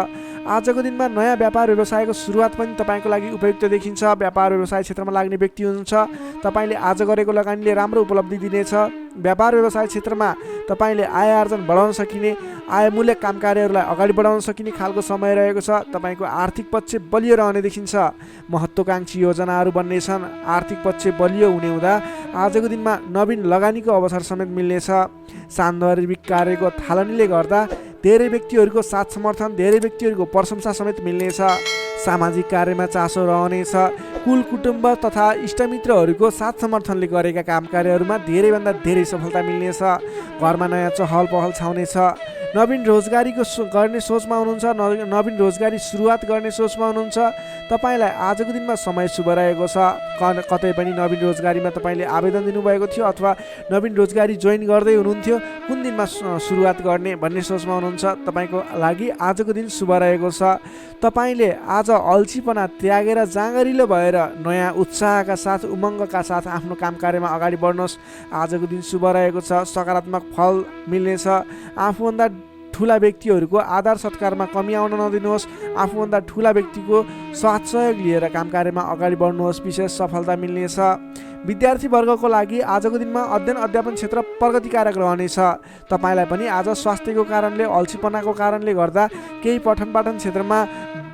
आजको दिनमा नयाँ व्यापार व्यवसायको सुरुवात पनि तपाईँको लागि उपयुक्त देखिन्छ। व्यापार व्यवसाय क्षेत्रमा लाग्ने व्यक्ति हुनुहुन्छ, तपाईँले आज गरेको लगानीले राम्रो उपलब्धि दिनेछ। व्यापार व्यवसाय क्षेत्रमा तपाईँले आय आर्जन बढाउन सकिने, आयमूलक काम कार्यहरूलाई अगाडि बढाउन सकिने खालको समय रहेको छ। तपाईँको आर्थिक पक्ष बलियो रहने देखिन्छ। महत्त्वकाङ्क्षी योजनाहरू बन्नेछन्। आर्थिक पक्ष बलियो हुने हुँदा आजको दिनमा नवीन लगानीको अवसर समेत मिल्नेछ। सान्दर्भिक कार्यको थालनीले गर्दा धेरै व्यक्तिहरूको साथ समर्थन, धेरै व्यक्तिहरूको प्रशंसा समेत मिल्नेछ। सामाजिक कार्यमा चासो रहनेछ। कुल कुटुम्ब तथा इष्टमित्रहरूको साथ समर्थनले गरेका काम कार्यहरूमा धेरैभन्दा धेरै सफलता मिल्नेछ। घरमा नयाँ चहल पहल छाउनेछ। नवीन रोजगारीको गर्ने सोचमा हुनुहुन्छ, नवीन रोजगारी सुरुवात गर्ने सोचमा हुनुहुन्छ। तपाईँलाई आजको दिनमा समय शुभ रहेको छ। कतै पनि नवीन रोजगारीमा तपाईँले आवेदन दिनुभएको थियो अथवा नवीन रोजगारी जोइन गर्दै हुनुहुन्थ्यो, कुन दिनमा सुरुवात गर्ने भन्ने सोचमा हुनुहुन्छ। तपाईँको लागि आजको दिन शुभ रहेको छ। तपाईँले आज अल्छीपना त्यागेर जाँगरिलो भएर नयाँ उत्साहका साथ, उमङ्गका साथ आफ्नो काम कार्यमा अगाडि बढ्नुहोस्। आजको दिन शुभ रहेको छ। सकारात्मक फल मिल्नेछ। आफूभन्दा ठुला व्यक्तिहरूको आदर सत्कारमा कमी आउन नदिनुहोस्। आफूभन्दा ठुला व्यक्तिको साथ सहयोग लिएर काम कार्यमा अगाडि बढ्नुहोस्। विशेष सफलता मिल्नेछ। विद्यार्थी वर्गको लागि आजको दिनमा अध्ययन अध्यापन क्षेत्र प्रगतिकारक रहनेछ। तपाईँलाई पनि आज स्वास्थ्यको कारणले, अल्छीपनाको कारणले गर्दा केही पठन पाठन क्षेत्रमा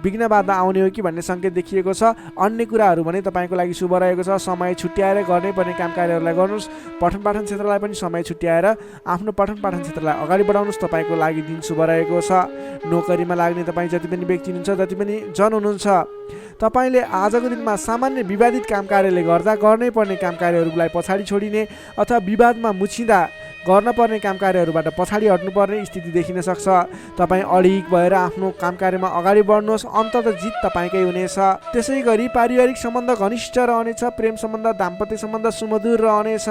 विघ्न बाधा आउने हो कि भन्ने सङ्केत देखिएको छ। अन्य कुराहरू भने तपाईँको लागि शुभ रहेको छ। समय छुट्याएर गर्नै पर्ने काम कार्यहरूलाई गर्नुहोस्। पठन पाठन क्षेत्रलाई पनि समय छुट्याएर आफ्नो पठन पाठन क्षेत्रलाई अगाडि बढाउनुहोस्। तपाईँको लागि दिन शुभ रहेको छ। नोकरीमा लाग्ने तपाईँ जति पनि व्यक्ति हुनुहुन्छ, जति पनि जन हुनुहुन्छ, तपाईँले आजको दिनमा सामान्य विवादित काम कार्यले गर्दा गर्नै पर्ने काम कार्यहरूलाई पछाडि छोडिने अथवा विवादमा मुछिँदा गर्न पर्ने काम कार्यहरूबाट पछाडि हट्नुपर्ने स्थिति देखिन सक्छ। तपाईँ अडिग भएर आफ्नो काम कार्यमा अगाडि बढ्नुहोस्। अन्ततः जित तपाईँकै हुनेछ। त्यसै गरी पारिवारिक सम्बन्ध घनिष्ठ रहनेछ। प्रेम सम्बन्ध, दाम्पत्य सम्बन्ध सुमधुर रहनेछ।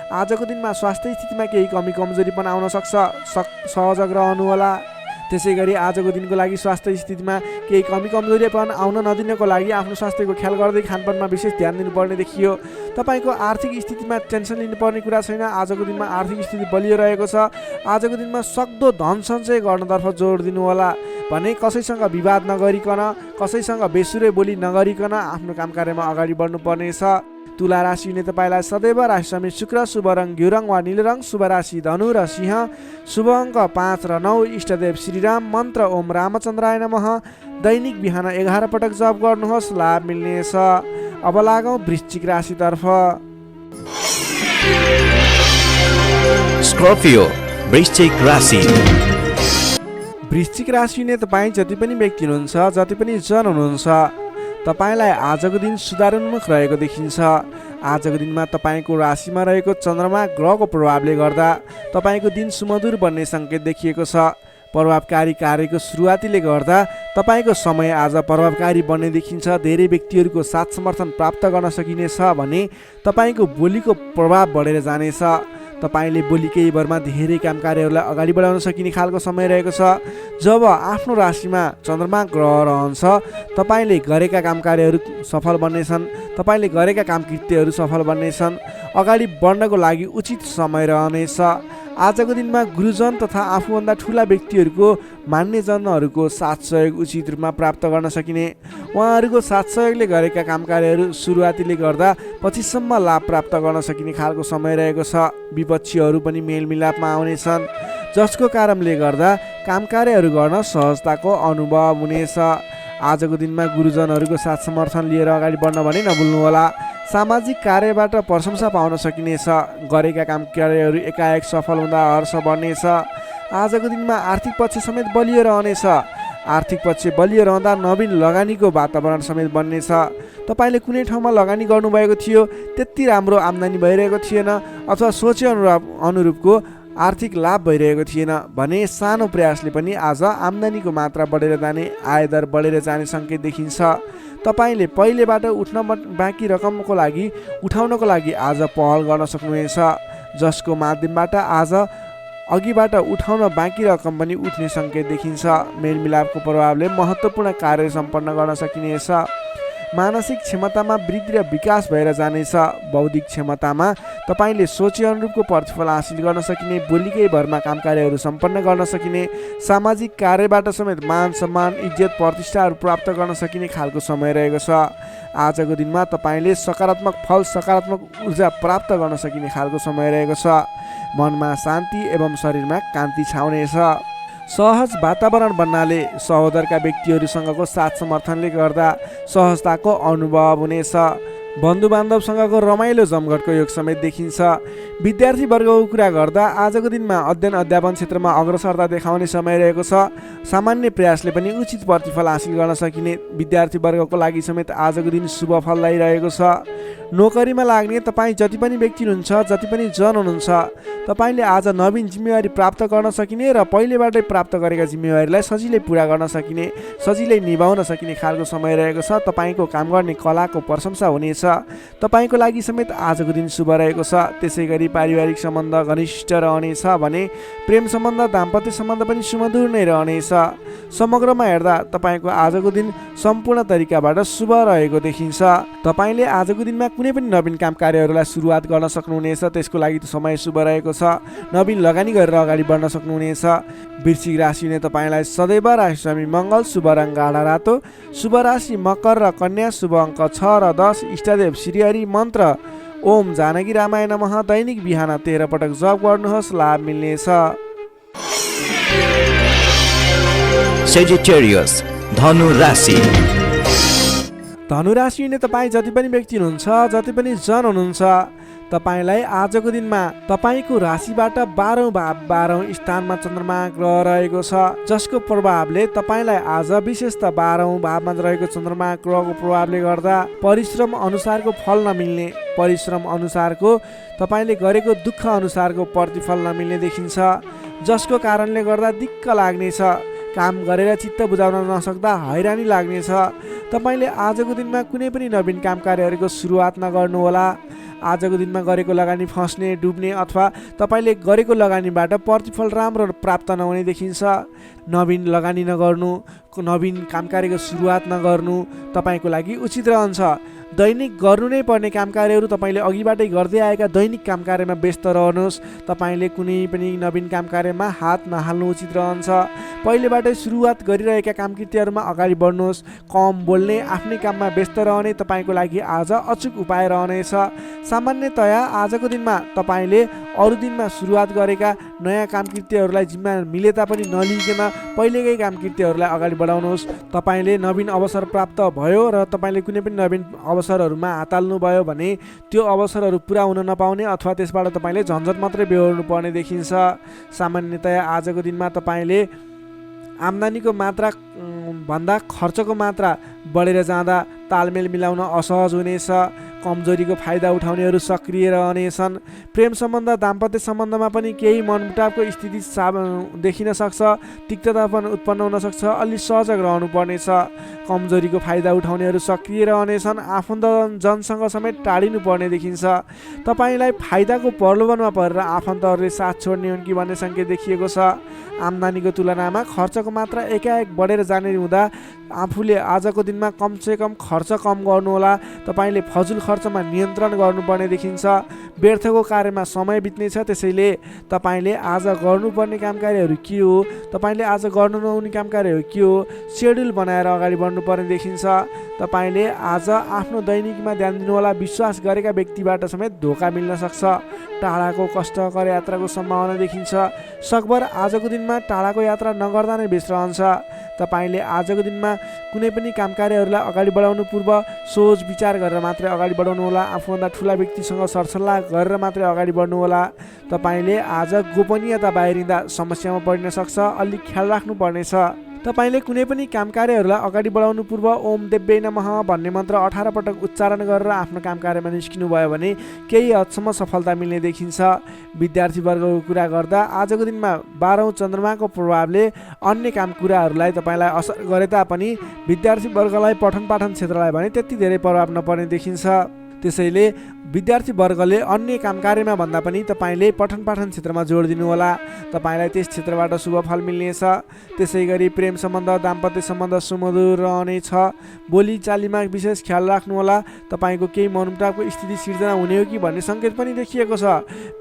आजको दिनमा स्वास्थ्य स्थितिमा केही कमी कमजोरी पनि आउन सक्छ, सहयोग रहनुहोला। त्यसै गरी आजको दिनको लागि स्वास्थ्य स्थितिमा केही कमी कमजोरी पनि आउन नदिनको लागि आफ्नो स्वास्थ्यको ख्याल गर्दै खानपानमा विशेष ध्यान दिनुपर्ने देखियो। तपाईँको आर्थिक स्थितिमा टेन्सन लिनुपर्ने कुरा छैन। आजको दिनमा आर्थिक स्थिति बलियो रहेको छ। आजको दिनमा सक्दो धन सञ्चय गर्नतर्फ जोड दिनुहोला। भने कसैसँग विवाद नगरिकन, कसैसँग बेसुरै बोली नगरिकन आफ्नो काम कार्यमा अगाडि बढ्नुपर्नेछ। तुला राशि हुने तपाईँलाई सदैव राशि समेत शुक्र, शुभ रङ घिउ रङ वा नीलो रङ, शुभ राशि धनु र सिंह, शुभ अङ्क 5 र 9, इष्टदेव श्रीराम, मन्त्र ओम रामचन्द्राय नमः। दैनिक बिहान 11 पटक जप गर्नुहोस्, लाभ मिल्नेछ। अब लागौँ वृश्चिक राशितर्फ।
स्कर्पियो वृश्चिक राशि।
वृश्चिक राशि हुने तपाईँ जति पनि व्यक्ति हुनुहुन्छ, जति पनि जन हुनुहुन्छ, तपाईँलाई आजको दिन सुधारोन्मुख रहेको देखिन्छ। आजको दिनमा तपाईँको राशिमा रहेको चन्द्रमा ग्रहको प्रभावले गर्दा तपाईँको दिन सुमधुर बन्ने सङ्केत देखिएको छ। प्रभावकारी कार्यको सुरुवातीले गर्दा तपाईँको समय आज प्रभावकारी बन्ने देखिन्छ। धेरै व्यक्तिहरूको साथ समर्थन प्राप्त गर्न सकिनेछ भने तपाईँको बोलीको प्रभाव बढेर जानेछ। तपाईँले बोली केही भरमा धेरै काम कार्यहरूलाई अगाडि बढाउन सकिने खालको समय रहेको छ। जब आफ्नो राशिमा चन्द्रमा ग्रह रहन्छ, तपाईँले गरेका काम कार्यहरू सफल बन्नेछन्। तपाईँले गरेका काम कृत्यहरू सफल बन्नेछन्। अगाडि बढ्नको लागि उचित समय रहनेछ। आजको दिनमा गुरुजन तथा आफूभन्दा ठुला व्यक्तिहरूको मान्यजनहरूको साथ सहयोग उचित रूपमा प्राप्त गर्न सकिने, उहाँहरूको साथ सहयोगले गरेका काम कार्यहरू सुरुवातीले गर्दा पछिसम्म लाभ प्राप्त गर्न सकिने खालको समय रहेको छ। विपक्षीहरू पनि मेलमिलापमा आउनेछन्, जसको कारणले गर्दा काम कार्यहरू गर्न सहजताको अनुभव हुनेछ। आजको दिनमा गुरुजनहरूको साथ समर्थन लिएर अगाडि बढ्न भने नभुल्नुहोला। सामाजिक कार्यबाट प्रशंसा पाउन सकिनेछ, गरेका काम कार्यहरू एकाएक सफल हुँदा हर्ष बढ्नेछ। आजको दिनमा आर्थिक पक्ष समेत बलियो रहनेछ। आर्थिक पक्ष बलियो रहँदा नवीन लगानीको वातावरण समेत बन्नेछ। तपाईँले कुनै ठाउँमा लगानी गर्नुभएको थियो, त्यति राम्रो आम्दानी भइरहेको थिएन अथवा सोचे अनुरूपको आर्थिक लाभ भइरहेको थिएन भने सानो प्रयासले पनि आज आम्दानीको मात्रा बढेर जाने, आयदर बढेर जाने सङ्केत देखिन्छ। तपाईँले पहिलेबाट बाँकी रकमको लागि उठाउनको लागि आज पहल गर्न सक्नुहुनेछ, जसको माध्यमबाट आज अघिबाट उठाउन बाँकी रकम पनि उठ्ने सङ्केत देखिन्छ। मेलमिलापको प्रभावले महत्त्वपूर्ण कार्य सम्पन्न गर्न सकिनेछ। मानसिक क्षमतामा वृद्धि र विकास भएर जानेछ। बौद्धिक क्षमतामा तपाईँले सोचे अनुरूपको प्रतिफल हासिल गर्न सकिने, बोलीकै भरमा काम कार्यहरू सम्पन्न गर्न सकिने, सामाजिक कार्यबाट समेत मान सम्मान इज्जत प्रतिष्ठाहरू प्राप्त गर्न सकिने खालको समय रहेको छ। आजको दिनमा तपाईँले सकारात्मक फल सकारात्मक ऊर्जा प्राप्त गर्न सकिने खालको समय रहेको छ। मनमा शान्ति एवं शरीरमा कान्ति छाउनेछ। सहज वातावरण बन्नाले सहोदरका व्यक्तिहरूसँगको साथ समर्थनले गर्दा सहजताको अनुभव हुनेछ। बन्धुबान्धवसँगको रमाइलो जमघटको योग समेत देखिन्छ। विद्यार्थी वर्गको कुरा गर्दा आजको दिनमा अध्ययन अध्यापन क्षेत्रमा अग्रसरता देखाउने समय रहेको छ। सामान्य प्रयासले पनि उचित प्रतिफल हासिल गर्न सकिने विद्यार्थी वर्गको लागि समेत आजको दिन शुभ फलदायी रहेको छ। नोकरीमा लाग्ने तपाईँ जति पनि व्यक्ति हुनुहुन्छ, जति पनि जन हुनुहुन्छ, तपाईँले आज नवीन जिम्मेवारी प्राप्त गर्न सकिने र पहिलेबाटै प्राप्त गरेका जिम्मेवारीलाई सजिलै पुरा गर्न सकिने, सजिलै निभाउन सकिने खालको समय रहेको छ। तपाईँको काम गर्ने कलाको प्रशंसा हुनेछ। तपाईँको लागि समेत आजको दिन शुभ रहेको छ। त्यसै गरी पारिवारिक सम्बन्ध घनिष्ठ रहनेछ भने प्रेम सम्बन्ध दाम्पत्य सम्बन्ध पनि सुमधुर नै रहनेछ। समग्रमा हेर्दा तपाईँको आजको दिन सम्पूर्ण तरिकाबाट शुभ रहेको देखिन्छ। तपाईँले आजको दिनमा कुनै पनि नवीन काम कार्यहरूलाई सुरुवात गर्न सक्नुहुनेछ, त्यसको लागि समय शुभ रहेको छ। नवीन लगानी गरेर अगाडि बढ्न सक्नुहुनेछ। वृश्चिक राशिले तपाईँलाई सदैव राशि स्वामी मङ्गल, शुभ रङ गाढा रातो, शुभ राशि मकर र कन्या, शुभ अङ्क 6 र 10, इष्टदेव श्रीहरि, मन्त्र ओम जानकी रामाय नमः। दैनिक बिहान 13 पटक जप गर्नुहोस्, लाभ मिल्नेछ।
Sagittarius, धनु राशि।
धनु राशिले तपाईँ जति पनि व्यक्ति हुनुहुन्छ, जति पनि जन हुनुहुन्छ, तपाईँलाई आजको दिनमा तपाईँको राशिबाट 12औं भाव 12औं स्थानमा चन्द्रमा ग्रह रहेको छ, जसको प्रभावले तपाईँलाई आज विशेषतः 12औं भावमा रहेको चन्द्रमा ग्रहको प्रभावले गर्दा परिश्रम अनुसारको फल नमिल्ने, परिश्रम अनुसारको तपाईँले गरेको दुःख अनुसारको प्रतिफल नमिल्ने देखिन्छ, जसको कारणले गर्दा दिक्क लाग्नेछ। काम गरेर चित्त बुझाउन नसक्दा हैरानी लाग्नेछ। तपाईँले आजको दिनमा कुनै पनि नवीन काम कार्यहरूको सुरुवात नगर्नुहोला। आजको दिनमा गरेको लगानी फस्ने, डुब्ने अथवा तपाईँले गरेको लगानीबाट प्रतिफल राम्रो प्राप्त नहुने देखिन्छ। नवीन लगानी नगर्नु, नवीन काम कार्यको सुरुवात नगर्नु तपाईँको लागि उचित रहन्छ। दैनिक गर्नु नै पर्ने काम कार्यहरू तपाईँले अघिबाटै गर्दै आएका दैनिक काम कार्यमा व्यस्त रहनुहोस्। तपाईँले कुनै पनि नवीन काम कार्यमा हात नहाल्नु उचित रहन्छ। पहिलेबाटै सुरुवात गरिरहेका कामकृत्यहरूमा अगाडि बढ्नुहोस्। कम बोल्ने, आफ्नै काममा व्यस्त रहने तपाईँको लागि आज अचुक उपाय रहनेछ। सामान्यतया आजको दिनमा तपाईँले अरू दिनमा सुरुवात गरेका नयाँ कामकृत्यहरूलाई जिम्मा मिले तापनि नलिकन पहिलेकै कामकृत्यहरूलाई अगाडि बढाउनुहोस्। तपाईँले नवीन अवसर प्राप्त भयो र तपाईँले कुनै पनि नवीन अवसरहरूमा हात हाल्नुभयो भने त्यो अवसरहरू पुरा हुन नपाउने अथवा त्यसबाट तपाईँले झन्झट मात्रै बेहोर्नु पर्ने देखिन्छ। सामान्यतया आजको दिनमा तपाईँले आम्दानीको मात्रा भन्दा खर्चको मात्रा बढेर जाँदा तालमेल मिलाउन असहज हुनेछ। कमजोरीको फाइदा उठाउनेहरू सक्रिय रहनेछन्। प्रेम सम्बन्ध दाम्पत्य सम्बन्धमा पनि केही मनमुटावको स्थिति देखिन सक्छ, तिक्तता पनि उत्पन्न हुन सक्छ। अलि सजग रहनु पर्नेछ। कमजोरीको फाइदा उठाउनेहरू सक्रिय रहनेछन्। आफन्तजनसँग समेत टाढिनु पर्ने देखिन्छ। तपाईँलाई फाइदाको प्रलोभनमा परेर आफन्तहरूले साथ छोड्ने हुन् कि भन्ने सङ्केत देखिएको छ। आम्दानीको तुलनामा खर्चको मात्रा एकाएक बढेर जाने हुँदा आफूले आजको दिनमा कमसेकम खर्च कम गर्नुहोला। तपाईँले फजुल खर्चमा नियन्त्रण गर्नुपर्ने देखिन्छ। व्यर्थको कार्यमा समय बित्नेछ। त्यसैले तपाईँले आज गर्नुपर्ने काम कार्यहरू के हो, तपाईँले आज गर्नु नहुने काम कार्यहरू के हो, सेड्युल बनाएर अगाडि बढ्नुपर्ने देखिन्छ। तपाईँले आज आफ्नो दैनिकीमा ध्यान दिनुहोला। विश्वास गरेका व्यक्तिबाट समेत धोका मिल्न सक्छ। टाढाको कष्टकर यात्राको सम्भावना देखिन्छ। सकभर आजको दिनमा टाढाको यात्रा नगर्दा नै बेस रहन्छ। तपाईँले आजको दिनमा कुनै पनि काम कार्यहरूलाई अगाडि बढाउनु पूर्व सोच विचार गरेर मात्रै अगाडि बढाउनु होला। आफूभन्दा ठुला व्यक्तिसँग सरसल्लाह गरेर मात्रै अगाडि बढ्नु होला। तपाईँले आज गोपनीयता बाहिरिँदा समस्यामा पर्न सक्छ, अलिक ख्याल राख्नुपर्नेछ। तपाईँले कुनै पनि काम कार्यहरूलाई अगाडि बढाउनु पूर्व ओम देव्यै नमः भन्ने मन्त्र 18 पटक उच्चारण गरेर आफ्नो काम कार्यमा निस्किनु भयो भने केही हदसम्म सफलता मिल्ने देखिन्छ। विद्यार्थी वर्गको कुरा गर्दा आजको दिनमा 12औं चन्द्रमाको प्रभावले अन्य काम कुराहरूलाई तपाईँलाई असर गरे तापनि विद्यार्थी वर्गलाई पठन पाठन क्षेत्रलाई भने त्यति धेरै प्रभाव नपर्ने देखिन्छ। त्यसैले विद्यार्थी वर्गले अन्य काम कार्यमा भन्दा पनि तपाईँले पठन पाठन क्षेत्रमा जोड दिनुहोला। तपाईँलाई त्यस क्षेत्रबाट शुभ फल मिल्नेछ। त्यसै गरी प्रेम सम्बन्ध दाम्पत्य सम्बन्ध सुमधुर रहनेछ। बोली चालीमा विशेष ख्याल राख्नुहोला। तपाईँको केही मनमुटावको स्थिति सिर्जना हुने हो कि भन्ने सङ्केत पनि देखिएको छ।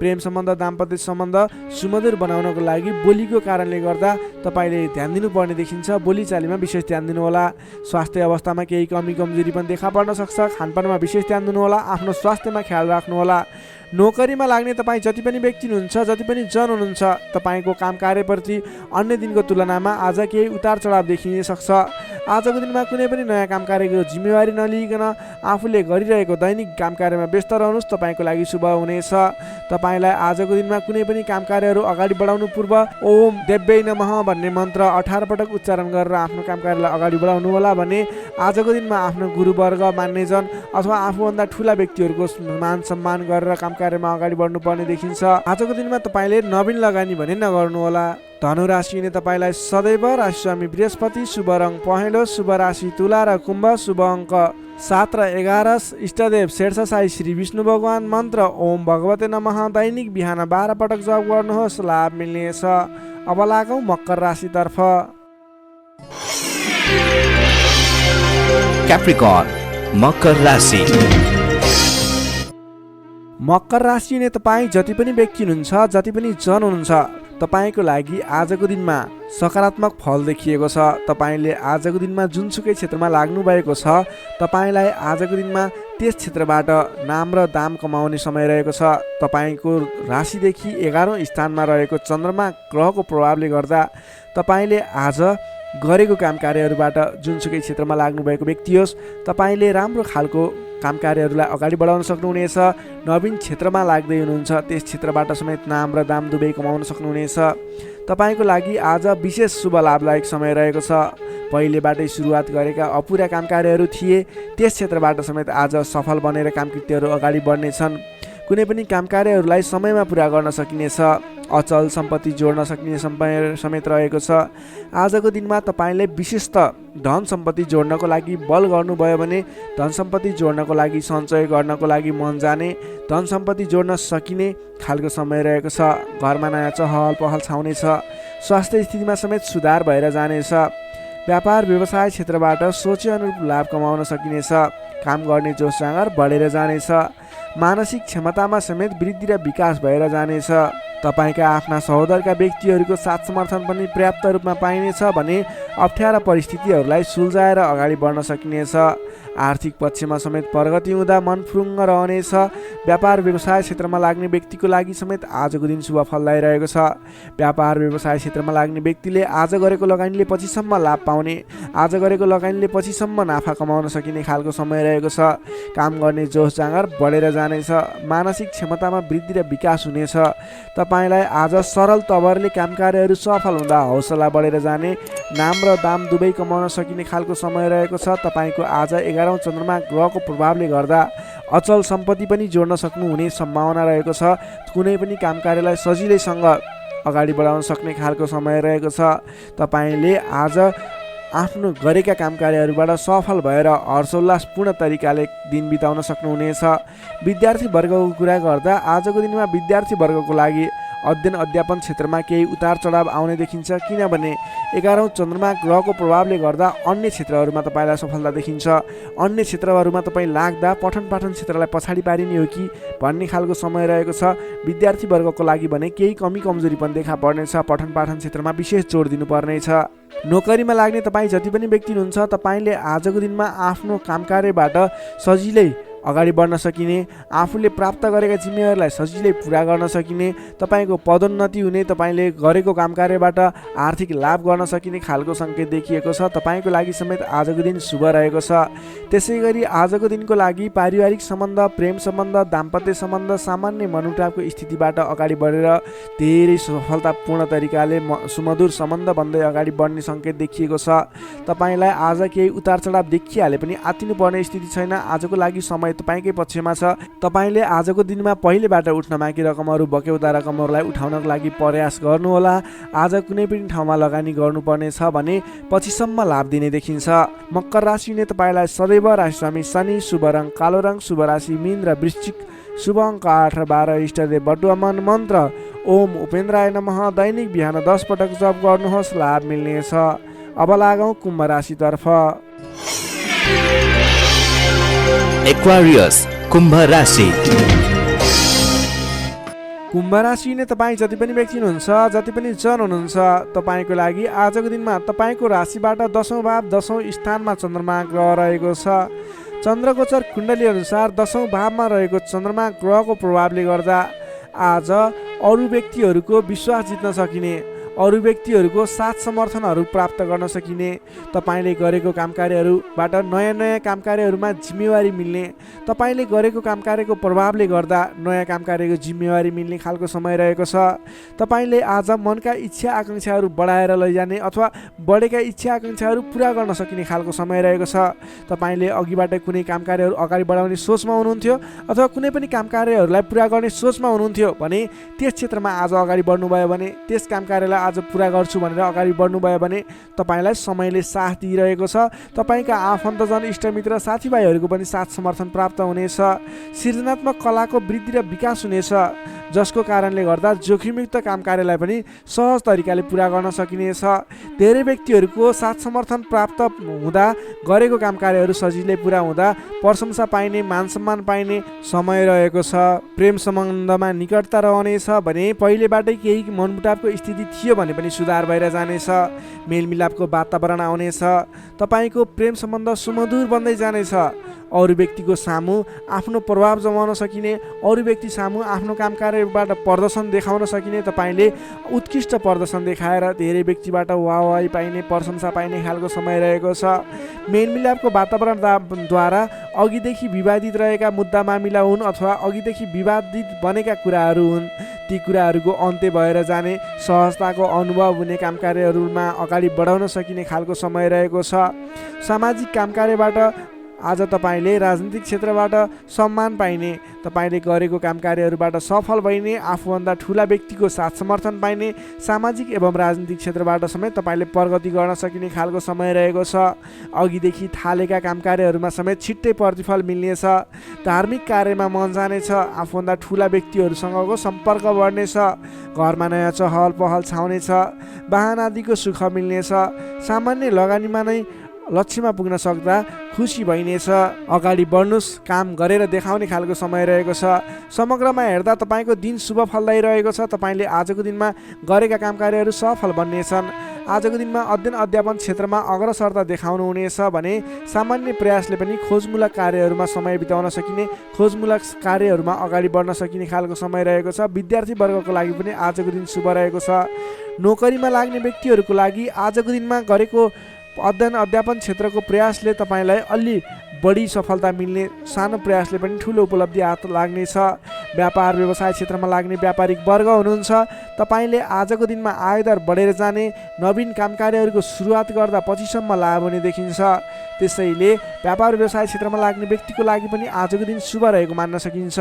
प्रेम सम्बन्ध दाम्पत्य सम्बन्ध सुमधुर बनाउनको लागि बोलीको कारणले गर्दा तपाईँले ध्यान दिनुपर्ने देखिन्छ। बोली चालीमा विशेष ध्यान दिनुहोला। स्वास्थ्य अवस्थामा केही कमी कमजोरी पनि देखा पर्न सक्छ। खानपानमा विशेष ध्यान दिनुहोला। आफ्नो स्वास्थ्यमा ख्याल राख्नुहोला। नोकरीमा लाग्ने तपाईँ जति पनि व्यक्ति हुनुहुन्छ, जति पनि जन हुनुहुन्छ, तपाईँको काम कार्यप्रति अन्य दिनको तुलनामा आज केही उतार चढाव देखिन सक्छ। आजको दिनमा कुनै पनि नयाँ काम कार्यको जिम्मेवारी नलिइकन आफूले गरिरहेको दैनिक काम कार्यमा व्यस्त रहनुहोस्। तपाईँको लागि शुभ हुनेछ। तपाईँलाई आजको दिनमा कुनै पनि काम कार्यहरू अगाडि बढाउनु पूर्व ओम देव्यै नमः भन्ने मन्त्र 18 पटक उच्चारण गरेर आफ्नो काम कार्यलाई अगाडि बढाउनु होला भने आजको दिनमा आफ्नो गुरुवर्ग मान्नेजन अथवा आफूभन्दा ठुला व्यक्तिहरूको मान सम्मान गरेर काम कार्यमा अगाडि बढ्नुपर्ने देखिन्छ। आजको दिनमा तपाईँले नवीन लगानी भने नगर्नुहोला। धनु राशिले तपाईँलाई सदैव राशि स्वामी बृहस्पति, शुभ रङ पहेँलो, शुभ राशि तुला र कुम्भ, शुभ अङ्क 7 र 11, इष्टदेव शेषशाही श्री विष्णु भगवान, मन्त्र ओम भगवते नमः दैनिक बिहान 12 पटक जप गर्नुहोस्, लाभ मिल्नेछ। अब लागौँ मकर राशितर्फ।
क्याप्रिकर्न मकर राशि।
मकर राशि नै तपाईँ जति पनि व्यक्ति हुनुहुन्छ, जति पनि जन हुनुहुन्छ, तपाईँको लागि आजको दिनमा सकारात्मक फल देखिएको छ। तपाईँले आजको दिनमा जुनसुकै क्षेत्रमा लाग्नु भएको छ, तपाईँलाई आजको दिनमा त्यस क्षेत्रबाट नाम र दाम कमाउने समय रहेको छ। तपाईँको राशिदेखि 11औं स्थानमा रहेको चन्द्रमा ग्रहको प्रभावले गर्दा तपाईँले आज गरेको काम कार्यहरूबाट जुनसुकै क्षेत्रमा लाग्नुभएको व्यक्ति होस्, तपाईँले राम्रो खालको काम कार्यहरूलाई अगाडि बढाउन सक्नुहुनेछ। नवीन क्षेत्रमा लाग्दै हुनुहुन्छ, त्यस क्षेत्रबाट समेत नाम र दाम दुवै कमाउन सक्नुहुनेछ। तपाईँको लागि आज विशेष शुभ लाभदायक समय रहेको छ। पहिलेबाटै सुरुवात गरेका अपुरा काम कार्यहरू थिए, त्यस क्षेत्रबाट समेत आज सफल बनेर कामकृत्यहरू अगाडि बढ्नेछन्। कुनै पनि काम कार्यहरूलाई समयमा पुरा गर्न सकिनेछ। अचल सम्पत्ति जोड्न सकिने समय समेत रहेको छ। आजको दिनमा तपाईँले विशेषतः धन सम्पत्ति जोड्नको लागि बल गर्नुभयो भने धन सम्पत्ति जोड्नको लागि सञ्चय गर्नको लागि मन जाने, धन सम्पत्ति जोड्न सकिने खालको समय रहेको छ। घरमा नयाँ चहल पहल छाउनेछ। स्वास्थ्य स्थितिमा समेत सुधार भएर जानेछ। व्यापार व्यवसाय क्षेत्रबाट सोचे अनुरूप लाभ कमाउन सकिनेछ। काम गर्ने जोस जाँगर बढेर जानेछ। मानसिक क्षमतामा समेत वृद्धि र विकास भएर जानेछ। तपाईँका आफ्ना सहोदरका व्यक्तिहरूको साथ समर्थन पनि पर्याप्त रूपमा पाइनेछ भने अप्ठ्यारा परिस्थितिहरूलाई सुल्झाएर अगाडि बढ्न सकिनेछ। आर्थिक पक्षमा समेत प्रगति हुँदा मन फुरुङ्ग रहनेछ। व्यापार व्यवसाय क्षेत्रमा लाग्ने व्यक्तिको लागि समेत आजको दिन शुभ फलदायी रहेको छ। व्यापार व्यवसाय क्षेत्रमा लाग्ने व्यक्तिले आज गरेको लगानीले पछिसम्म लाभ पाउने, आज गरेको लगानीले पछिसम्म नाफा कमाउन सकिने खालको समय रहेको छ। काम गर्ने जोस जाँगर बढेर जानेछ। मानसिक क्षमतामा वृद्धि र विकास हुनेछ। तपाईँलाई आज सरल तवरले काम कार्यहरू सफल हुँदा हौसला बढेर जाने, नाम र दाम दुवै कमाउन सकिने खालको समय रहेको छ। तपाईँको आज 11औं चन्द्रमा ग्रहको प्रभावले गर्दा अचल सम्पत्ति पनि जोड्न सक्नुहुने सम्भावना रहेको छ। कुनै पनि काम कार्यलाई सजिलैसँग अगाडि बढाउन सक्ने खालको समय रहेको छ। तपाईँले आज आफ्नो गरेका काम कार्यहरूबाट सफल भएर हर्षोल्लासपूर्ण तरिकाले दिन बिताउन सक्नुहुनेछ। विद्यार्थी वर्गको कुरा गर्दा आजको दिनमा विद्यार्थी वर्गको लागि अध्ययन अध्यापन क्षेत्रमा केही उतार चढाव आउने देखिन्छ, किनभने 11औं चन्द्रमा ग्रहको प्रभावले गर्दा अन्य क्षेत्रहरूमा तपाईँलाई सफलता देखिन्छ। अन्य क्षेत्रहरूमा तपाईँ लाग्दा पठन पाठन क्षेत्रलाई पछाडि पारिने हो कि भन्ने खालको समय रहेको छ। विद्यार्थी वर्गको लागि भने केही कमी कमजोरी पनि देखा पर्नेछ, पठन पाठन क्षेत्रमा विशेष जोड दिनुपर्नेछ। नोकरीमा लाग्ने तपाईँ जति पनि व्यक्ति हुनुहुन्छ, तपाईँले आजको दिनमा आफ्नो कामकार्यबाट सजिलै अगाडि बढ्न सकिने, आफूले प्राप्त गरेका जिम्मेवारीलाई सजिलै पुरा गर्न सकिने, तपाईँको पदोन्नति हुने, तपाईँले गरेको कामकार्यबाट आर्थिक लाभ गर्न सकिने खालको सङ्केत देखिएको छ। तपाईँको लागि समेत आजको दिन शुभ रहेको छ। त्यसै गरी आजको दिनको लागि पारिवारिक सम्बन्ध, प्रेम सम्बन्ध, दाम्पत्य सम्बन्ध सामान्य मनमुटावको स्थितिबाट अगाडि बढेर धेरै सफलतापूर्ण तरिकाले सुमधुर सम्बन्ध बन्दै अगाडि बढ्ने सङ्केत देखिएको छ। तपाईँलाई आज केही उतार चढाव देखिहाले पनि आत्तिनुपर्ने स्थिति छैन। आजको लागि समय तपाईँकै पक्षमा छ। तपाईँले आजको दिनमा पहिलेबाट उठ्न बाँकी रकमहरू, बक्यौता रकमहरूलाई उठाउनको लागि प्रयास गर्नुहोला। आज कुनै पनि ठाउँमा लगानी गर्नुपर्ने छ भने पछिसम्म लाभ दिने देखिन्छ। मकर राशिले तपाईँलाई सदैव राशिस्वामी शनि, शुभ रङ कालो रङ, शुभ राशि मीन र वृश्चिक, शुभ अङ्क 8 र 12, इष्टदेव बटुवा मन, मन्त्र ओम उपेन्द्राय नमः। दैनिक बिहान 10 पटक जप गर्नुहोस्, लाभ मिल्नेछ। अब लागौँ कुम्भ राशितर्फ।
एक्वारियस कुम्भ राशि।
कुम्भ राशि नै तपाईँ जति पनि व्यक्ति हुनुहुन्छ, जति पनि जन हुनुहुन्छ, तपाईँको लागि आजको दिनमा तपाईँको राशिबाट 10औं भाव 10औं स्थानमा चन्द्रमा ग्रह रहेको छ। चन्द्रगोचर कुण्डली अनुसार 10औं भावमा रहेको चन्द्रमा ग्रहको प्रभावले गर्दा आज अरू व्यक्तिहरूको विश्वास जित्न सकिने, अरू व्यक्तिहरूको साथ समर्थनहरू प्राप्त गर्न सकिने, तपाईँले गरेको कामकार्यहरूबाट नयाँ नयाँ कामकार्यहरूमा जिम्मेवारी मिल्ने, तपाईँले गरेको कामकार्यको प्रभावले गर्दा नयाँ कामकार्यको जिम्मेवारी मिल्ने खालको समय रहेको छ। तपाईँले आज मनका इच्छा आकाङ्क्षाहरू बढाएर लैजाने अथवा बढेका इच्छा आकाङ्क्षाहरू पुरा गर्न सकिने खालको समय रहेको छ। तपाईँले अघिबाट कुनै कामकार्यहरू अगाडि बढाउने सोचमा हुनुहुन्थ्यो अथवा कुनै पनि कामकार्यहरूलाई पुरा गर्ने सोचमा हुनुहुन्थ्यो भने त्यस क्षेत्रमा आज अगाडि बढ्नुभयो भने, त्यस कामकार्यलाई आज पुरा गर्छु भनेर अगाडि बढ्नुभयो भने तपाईँलाई समयले साथ दिइरहेको छ। तपाईँका आफन्तजन, इष्टमित्र, साथीभाइहरूको पनि साथ समर्थन प्राप्त हुनेछ। सृजनात्मक कलाको वृद्धि र विकास हुनेछ, जसको कारणले गर्दा जोखिमयुक्त कामकार्यलाई पनि सहज तरिकाले पुरा गर्न सकिनेछ। धेरै व्यक्तिहरूको साथ समर्थन प्राप्त हुँदा गरेको कामकार्यहरू सजिलै पुरा हुँदा प्रशंसा पाइने, मान सम्मान पाइने समय रहेको छ। प्रेम सम्बन्धमा निकटता रहनेछ भने पहिलेबाटै केही मनमुटावको स्थिति थियो भने पनि सुधार भएर जानेछ। मेलमिलापको वातावरण आउनेछ। तपाईँको प्रेम सम्बन्ध सुमधुर बन्दै जानेछ। अरू व्यक्तिको सामु आफ्नो प्रभाव जमाउन सकिने, अरू व्यक्ति सामु आफ्नो कामकार्यबाट प्रदर्शन देखाउन सकिने, तपाईँले उत्कृष्ट प्रदर्शन देखाएर धेरै व्यक्तिबाट वाहवाही पाइने, प्रशंसा पाइने खालको समय रहेको छ। मेलमिलापको वातावरणद्वारा अघिदेखि विवादित रहेका मुद्दा मामिला हुन् अथवा अघिदेखि विवादित बनेका कुराहरू हुन्, ती कुराहरूको अन्त्य भएर जाने, सहजताको अनुभव हुने, कामकार्यहरूमा अगाडि बढाउन सकिने खालको समय रहेको छ। सामाजिक कामकार्यबाट आज तपाईँले राजनीतिक क्षेत्रबाट सम्मान पाइने, तपाईँले गरेको कामकार्यहरूबाट सफल भइने, आफूभन्दा ठुला व्यक्तिको साथ समर्थन पाइने, सामाजिक एवं राजनीतिक क्षेत्रबाट समेत तपाईँले प्रगति गर्न सकिने खालको समय रहेको छ। अघिदेखि थालेका कामकार्यहरूमा समेत छिट्टै प्रतिफल मिल्नेछ। धार्मिक कार्यमा मन जानेछ। आफूभन्दा ठुला व्यक्तिहरूसँगको सम्पर्क बढ्नेछ। घरमा नयाँ चहल पहल छाउनेछ। वाहन आदिको सुख मिल्नेछ। सामान्य लगानीमा नै लक्ष्यमा पुग्न सक्दा खुसी भइनेछ। अगाडि बढ्नुहोस्, काम गरेर देखाउने खालको समय रहेको छ। समग्रमा हेर्दा तपाईँको दिन शुभ फलदायी रहेको छ। तपाईँले आजको दिनमा गरेका कामकार्यहरू सफल बन्नेछन्। आजको दिनमा अध्ययन अध्यापन क्षेत्रमा अग्रसरता देखाउनु हुनेछ भने सामान्य प्रयासले पनि खोजमूलक कार्यहरूमा समय बिताउन सकिने, खोजमूलक कार्यहरूमा अगाडि बढ्न सकिने खालको समय रहेको छ। विद्यार्थी वर्गको लागि पनि आजको दिन शुभ रहेको छ। नोकरीमा लाग्ने व्यक्तिहरूको लागि आजको दिनमा गरेको अध्ययन अध्यापन क्षेत्रको प्रयासले तपाईँलाई अलि बढी सफलता मिल्ने, सानो प्रयासले पनि ठुलो उपलब्धि हात लाग्नेछ। व्यापार व्यवसाय क्षेत्रमा लाग्ने व्यापारिक वर्ग हुनुहुन्छ, तपाईँले आजको दिनमा आयदर बढेर जाने, नवीन कामकार्यहरूको सुरुवात गर्दा पछिसम्म लाभ हुने देखिन्छ। त्यसैले व्यापार व्यवसाय क्षेत्रमा लाग्ने व्यक्तिको लागि पनि आजको दिन शुभ रहेको मान्न सकिन्छ।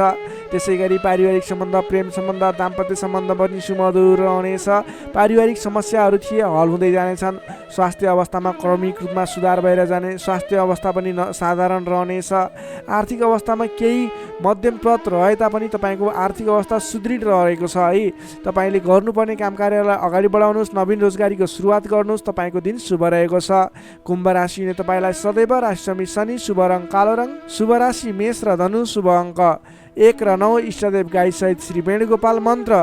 त्यसै गरी पारिवारिक सम्बन्ध, प्रेम सम्बन्ध, दाम्पत्य सम्बन्ध पनि सुमधुर रहनेछ। पारिवारिक समस्याहरू थिए हल हुँदै जानेछन्। स्वास्थ्य अवस्थामा क्रमिक रूपमा सुधार भएर जाने, स्वास्थ्य अवस्था पनि साधारण रहनेछ। आर्थिक अवस्थामा केही मध्यम प्रत रहे तापनि तपाईँको आर्थिक अवस्था सुदृढ रहेको छ है। तपाईँले गर्नुपर्ने काम कार्यलाई अगाडि बढाउनुहोस्, नवीन रोजगारीको सुरुवात गर्नुहोस्, तपाईँको दिन शुभ रहेको छ। कुम्भ राशिले तपाईँलाई सदैव राशिसमी शनि, शुभ रङ कालो रङ, शुभ राशि मेष र धनु, शुभ अङ्क 1 र 9, इष्टदेव गाई सहित श्री वेणुगोपाल मन्त्र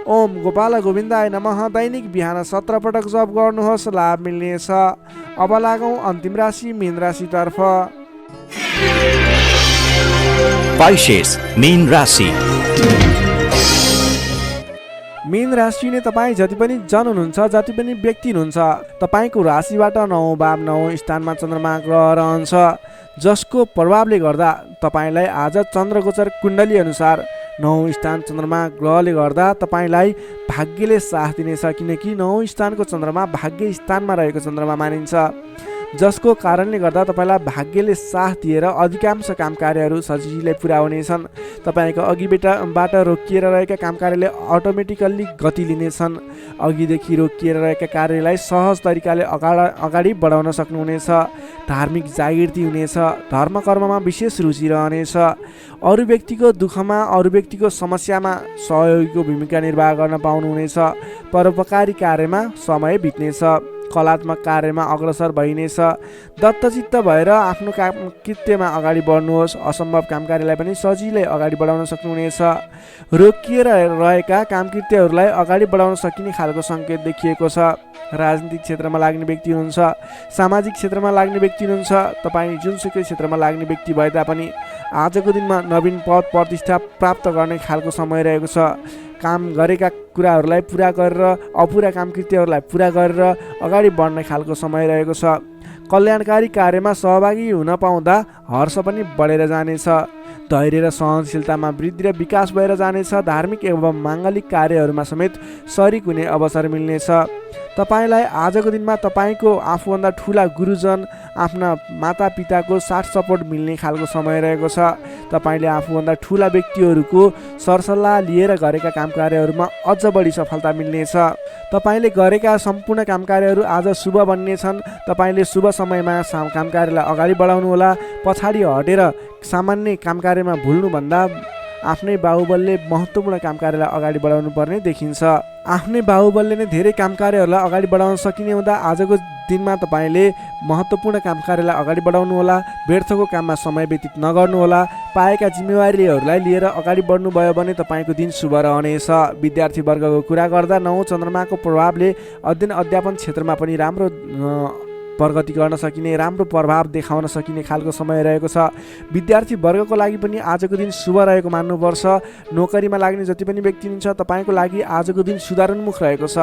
ओम गोपाल गोविन्दाय नमः दैनिक बिहान 17 पटक जप गर्नुहोस्, लाभ मिल्नेछ। अब लागौँ अन्तिम राशि मीन राशितर्फ।
Pisces, मीन राशि।
मीन राशि नै तपाईँ जति पनि जन हुनुहुन्छ, जति पनि व्यक्ति हुनुहुन्छ, तपाईँको राशिबाट 9 भाव 9 स्थानमा चन्द्रमा ग्रह रहन्छ, जसको प्रभावले गर्दा तपाईँलाई आज चन्द्रगोचर कुण्डली अनुसार 9 स्थान चन्द्रमा ग्रहले गर्दा तपाईँलाई भाग्यले साथ दिनेछ, किनकि 9 स्थानको चन्द्रमा भाग्य स्थानमा रहेको चन्द्रमा मानिन्छ, जसको कारणले गर्दा तपाईँलाई भाग्यले साथ दिएर अधिकांश काम कार्यहरू सजिलै पुरा हुनेछन्। तपाईँको अघिबाट रोकिएर रहेका काम कार्यले अटोमेटिकल्ली गति लिनेछन्। अघिदेखि रोकिएर रहेका कार्यलाई सहज तरिकाले अगाडि बढाउन सक्नुहुनेछ। धार्मिक जागृति हुनेछ, धर्म कर्ममा विशेष रुचि रहनेछ। अरू व्यक्तिको दुःखमा, अरू व्यक्तिको समस्यामा सहयोगीको भूमिका निर्वाह गर्न पाउनुहुनेछ। परोपकारी कार्यमा समय बित्नेछ, कलात्मक कार्यमा अग्रसर भइनेछ। दत्तचित्त भएर आफ्नो काम कृत्यमा अगाडि बढ्नुहोस्, असम्भव काम कार्यलाई पनि सजिलै अगाडि बढाउन सक्नुहुनेछ। रोकिएर रहेका काम कृत्यहरूलाई अगाडि बढाउन सकिने खालको सङ्केत देखिएको छ। राजनीतिक क्षेत्रमा लाग्ने व्यक्ति हुनुहुन्छ, सामाजिक क्षेत्रमा लाग्ने व्यक्ति हुनुहुन्छ, तपाईँ जुनसुकै क्षेत्रमा लाग्ने व्यक्ति भए तापनि आजको दिनमा नवीन पद प्रतिष्ठा प्राप्त गर्ने खालको समय रहेको छ। काम गरेका कुराहरूलाई पुरा गरेर, अपुरा काम कृत्यहरूलाई पुरा गरेर अगाडि बढ्ने खालको समय रहेको छ। कल्याणकारी कार्यमा सहभागी हुन पाउँदा हर्ष पनि बढेर जानेछ। धैर्य र सहनशीलतामा वृद्धि र विकास भएर जानेछ। धार्मिक एवं माङ्गलिक कार्यहरूमा समेत सरिक हुने अवसर मिल्नेछ। तपाईँलाई आजको दिनमा तपाईँको आफूभन्दा ठुला गुरुजन, आफ्ना मातापिताको साथ सपोर्ट मिल्ने खालको समय रहेको छ। तपाईँले आफूभन्दा ठुला व्यक्तिहरूको सरसल्लाह लिएर गरेका काम कार्यहरूमा अझ बढी सफलता मिल्नेछ। तपाईँले गरेका सम्पूर्ण काम कार्यहरू आज शुभ बन्नेछन्। तपाईँले शुभ समयमा काम कार्यलाई अगाडि बढाउनुहोला। पछाडि हटेर सामान्य काम कार्यमा भुल्नुभन्दा आफ्नै बाहुबलले महत्त्वपूर्ण काम कार्यलाई अगाडि बढाउनु पर्ने देखिन्छ। आफ्नै बाहुबलले नै धेरै काम कार्यहरूलाई अगाडि बढाउन सकिने हुँदा आजको दिनमा तपाईँले महत्त्वपूर्ण काम कार्यलाई अगाडि बढाउनुहोला। व्यर्थको काममा समय व्यतीत नगर्नुहोला। पाएका जिम्मेवारीहरूलाई लिएर अगाडि बढ्नुभयो भने तपाईँको दिन शुभ रहनेछ। विद्यार्थी वर्गको कुरा गर्दा 9 चन्द्रमाको प्रभावले अध्ययन अध्यापन क्षेत्रमा पनि राम्रो प्रगति गर्न सकिने, राम्रो प्रभाव देखाउन सकिने खालको समय रहेको छ। विद्यार्थी वर्गको लागि पनि आजको दिन शुभ रहेको मान्नुपर्छ। नोकरीमा लाग्ने जति पनि व्यक्ति हुनुहुन्छ, तपाईँको लागि आजको दिन सुधारोन्मुख रहेको छ।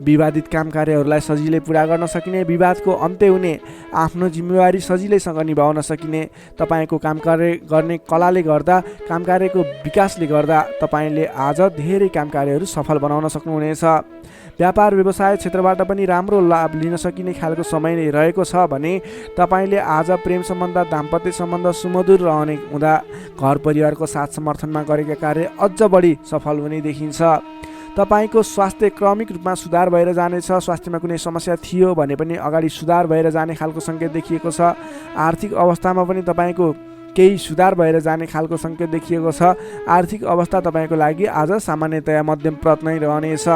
विवादित काम कार्यहरूलाई सजिलै पुरा गर्न सकिने, विवादको अन्त्य हुने, आफ्नो जिम्मेवारी सजिलैसँग निभाउन सकिने। तपाईँको काम कार्य गर्ने कलाले गर्दा, काम कार्यको विकासले गर्दा तपाईँले आज धेरै काम कार्यहरू सफल बनाउन सक्नुहुनेछ। व्यापार व्यवसाय क्षेत्रबाट पनि राम्रो लाभ लिन सकिने खालको समय नै रहेको छ भने तपाईँले आज प्रेम सम्बन्ध, दाम्पत्य सम्बन्ध सुमधुर रहने हुँदा घर परिवारको साथ समर्थनमा गरेका कार्य अझ बढी सफल हुने देखिन्छ। तपाईँको स्वास्थ्य क्रमिक रूपमा सुधार भएर जानेछ। स्वास्थ्यमा कुनै समस्या थियो भने पनि अगाडि सुधार भएर जाने खालको सङ्केत देखिएको छ। आर्थिक अवस्थामा पनि तपाईँको केही सुधार भएर जाने खालको सङ्केत देखिएको छ। आर्थिक अवस्था तपाईँको लागि आज सामान्यतया मध्यम प्रत नै रहनेछ।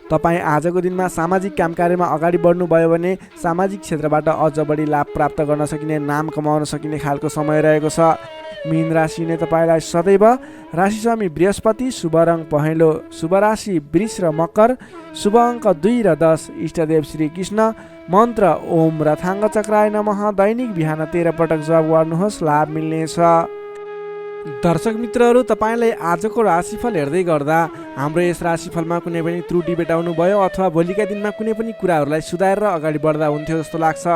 तपाईँ आजको दिनमा सामाजिक काम कार्यमा अगाडि बढ्नुभयो भने सामाजिक क्षेत्रबाट अझ बढी लाभ प्राप्त गर्न सकिने, नाम कमाउन सकिने खालको समय रहेको छ। मीन राशि नै तपाईँलाई सदैव राशिस्वामी बृहस्पति, शुभ रङ पहेँलो, शुभ राशि वृष र मकर, शुभ अङ्क 2 र 10, इष्टदेव श्री कृष्ण मन्त्र ओम रथाङ्ग चक्राय नमः दैनिक बिहान 13 पटक जप गर्नुहोस्, लाभ मिल्नेछ। दर्शक मित्रहरू, तपाईँलाई आजको राशिफल हेर्दै गर्दा हाम्रो यस राशिफलमा कुनै पनि त्रुटि भेटाउनु भयो अथवा भोलिका दिनमा कुनै पनि कुराहरूलाई सुधारेर अगाडि बढ्दा हुन्थ्यो जस्तो लाग्छ,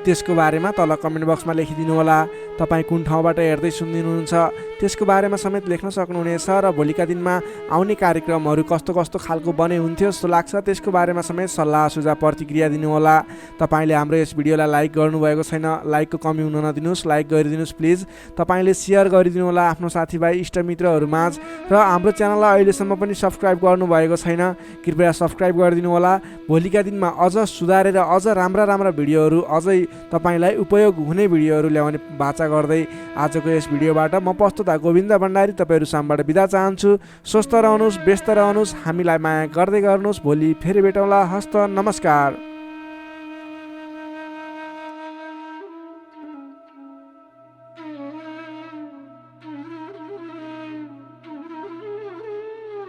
त्यसको बारेमा तल कमेन्ट बक्समा लेखिदिनु होला। तपाईँ कुन ठाउँबाट हेर्दै सुनिदिनुहुन्छ त्यसको बारेमा समेत लेख्न सक्नुहुनेछ र भोलिका दिनमा आउने कार्यक्रमहरू कस्तो कस्तो खालको बने हुन्थ्यो जस्तो लाग्छ त्यसको बारेमा समेत सल्लाह सुझाव प्रतिक्रिया दिनुहोला। तपाईँले हाम्रो यस भिडियोलाई लाइक गर्नुभएको छैन, लाइकको कमी हुन नदिनुहोस्, लाइक गरिदिनुहोस् प्लिज। तपाईँले सेयर गरिदिनु होला आफ्नो आफ्नो साथीभाइ इष्टमित्रहरूमाझ र हाम्रो च्यानललाई अहिलेसम्म पनि सब्सक्राइब गर्नुभएको छैन कृपया सब्सक्राइब गरिदिनु होला। भोलिका दिनमा अझ सुधारेर अझ राम्रा भिडियोहरू अझै तपाईँलाई उपयोग हुने भिडियोहरू ल्याउने बाचा गर्दै आजको यस भिडियोबाट म प्रस्तुता गोविन्द भण्डारी तपाईँहरू सामबाट बिदा चाहन्छु। स्वस्थ रहनुहोस्, व्यस्त रहनुहोस्, हामीलाई माया गर्दै गर्नुहोस्। भोलि फेरि भेटौँला। हस्त नमस्कार।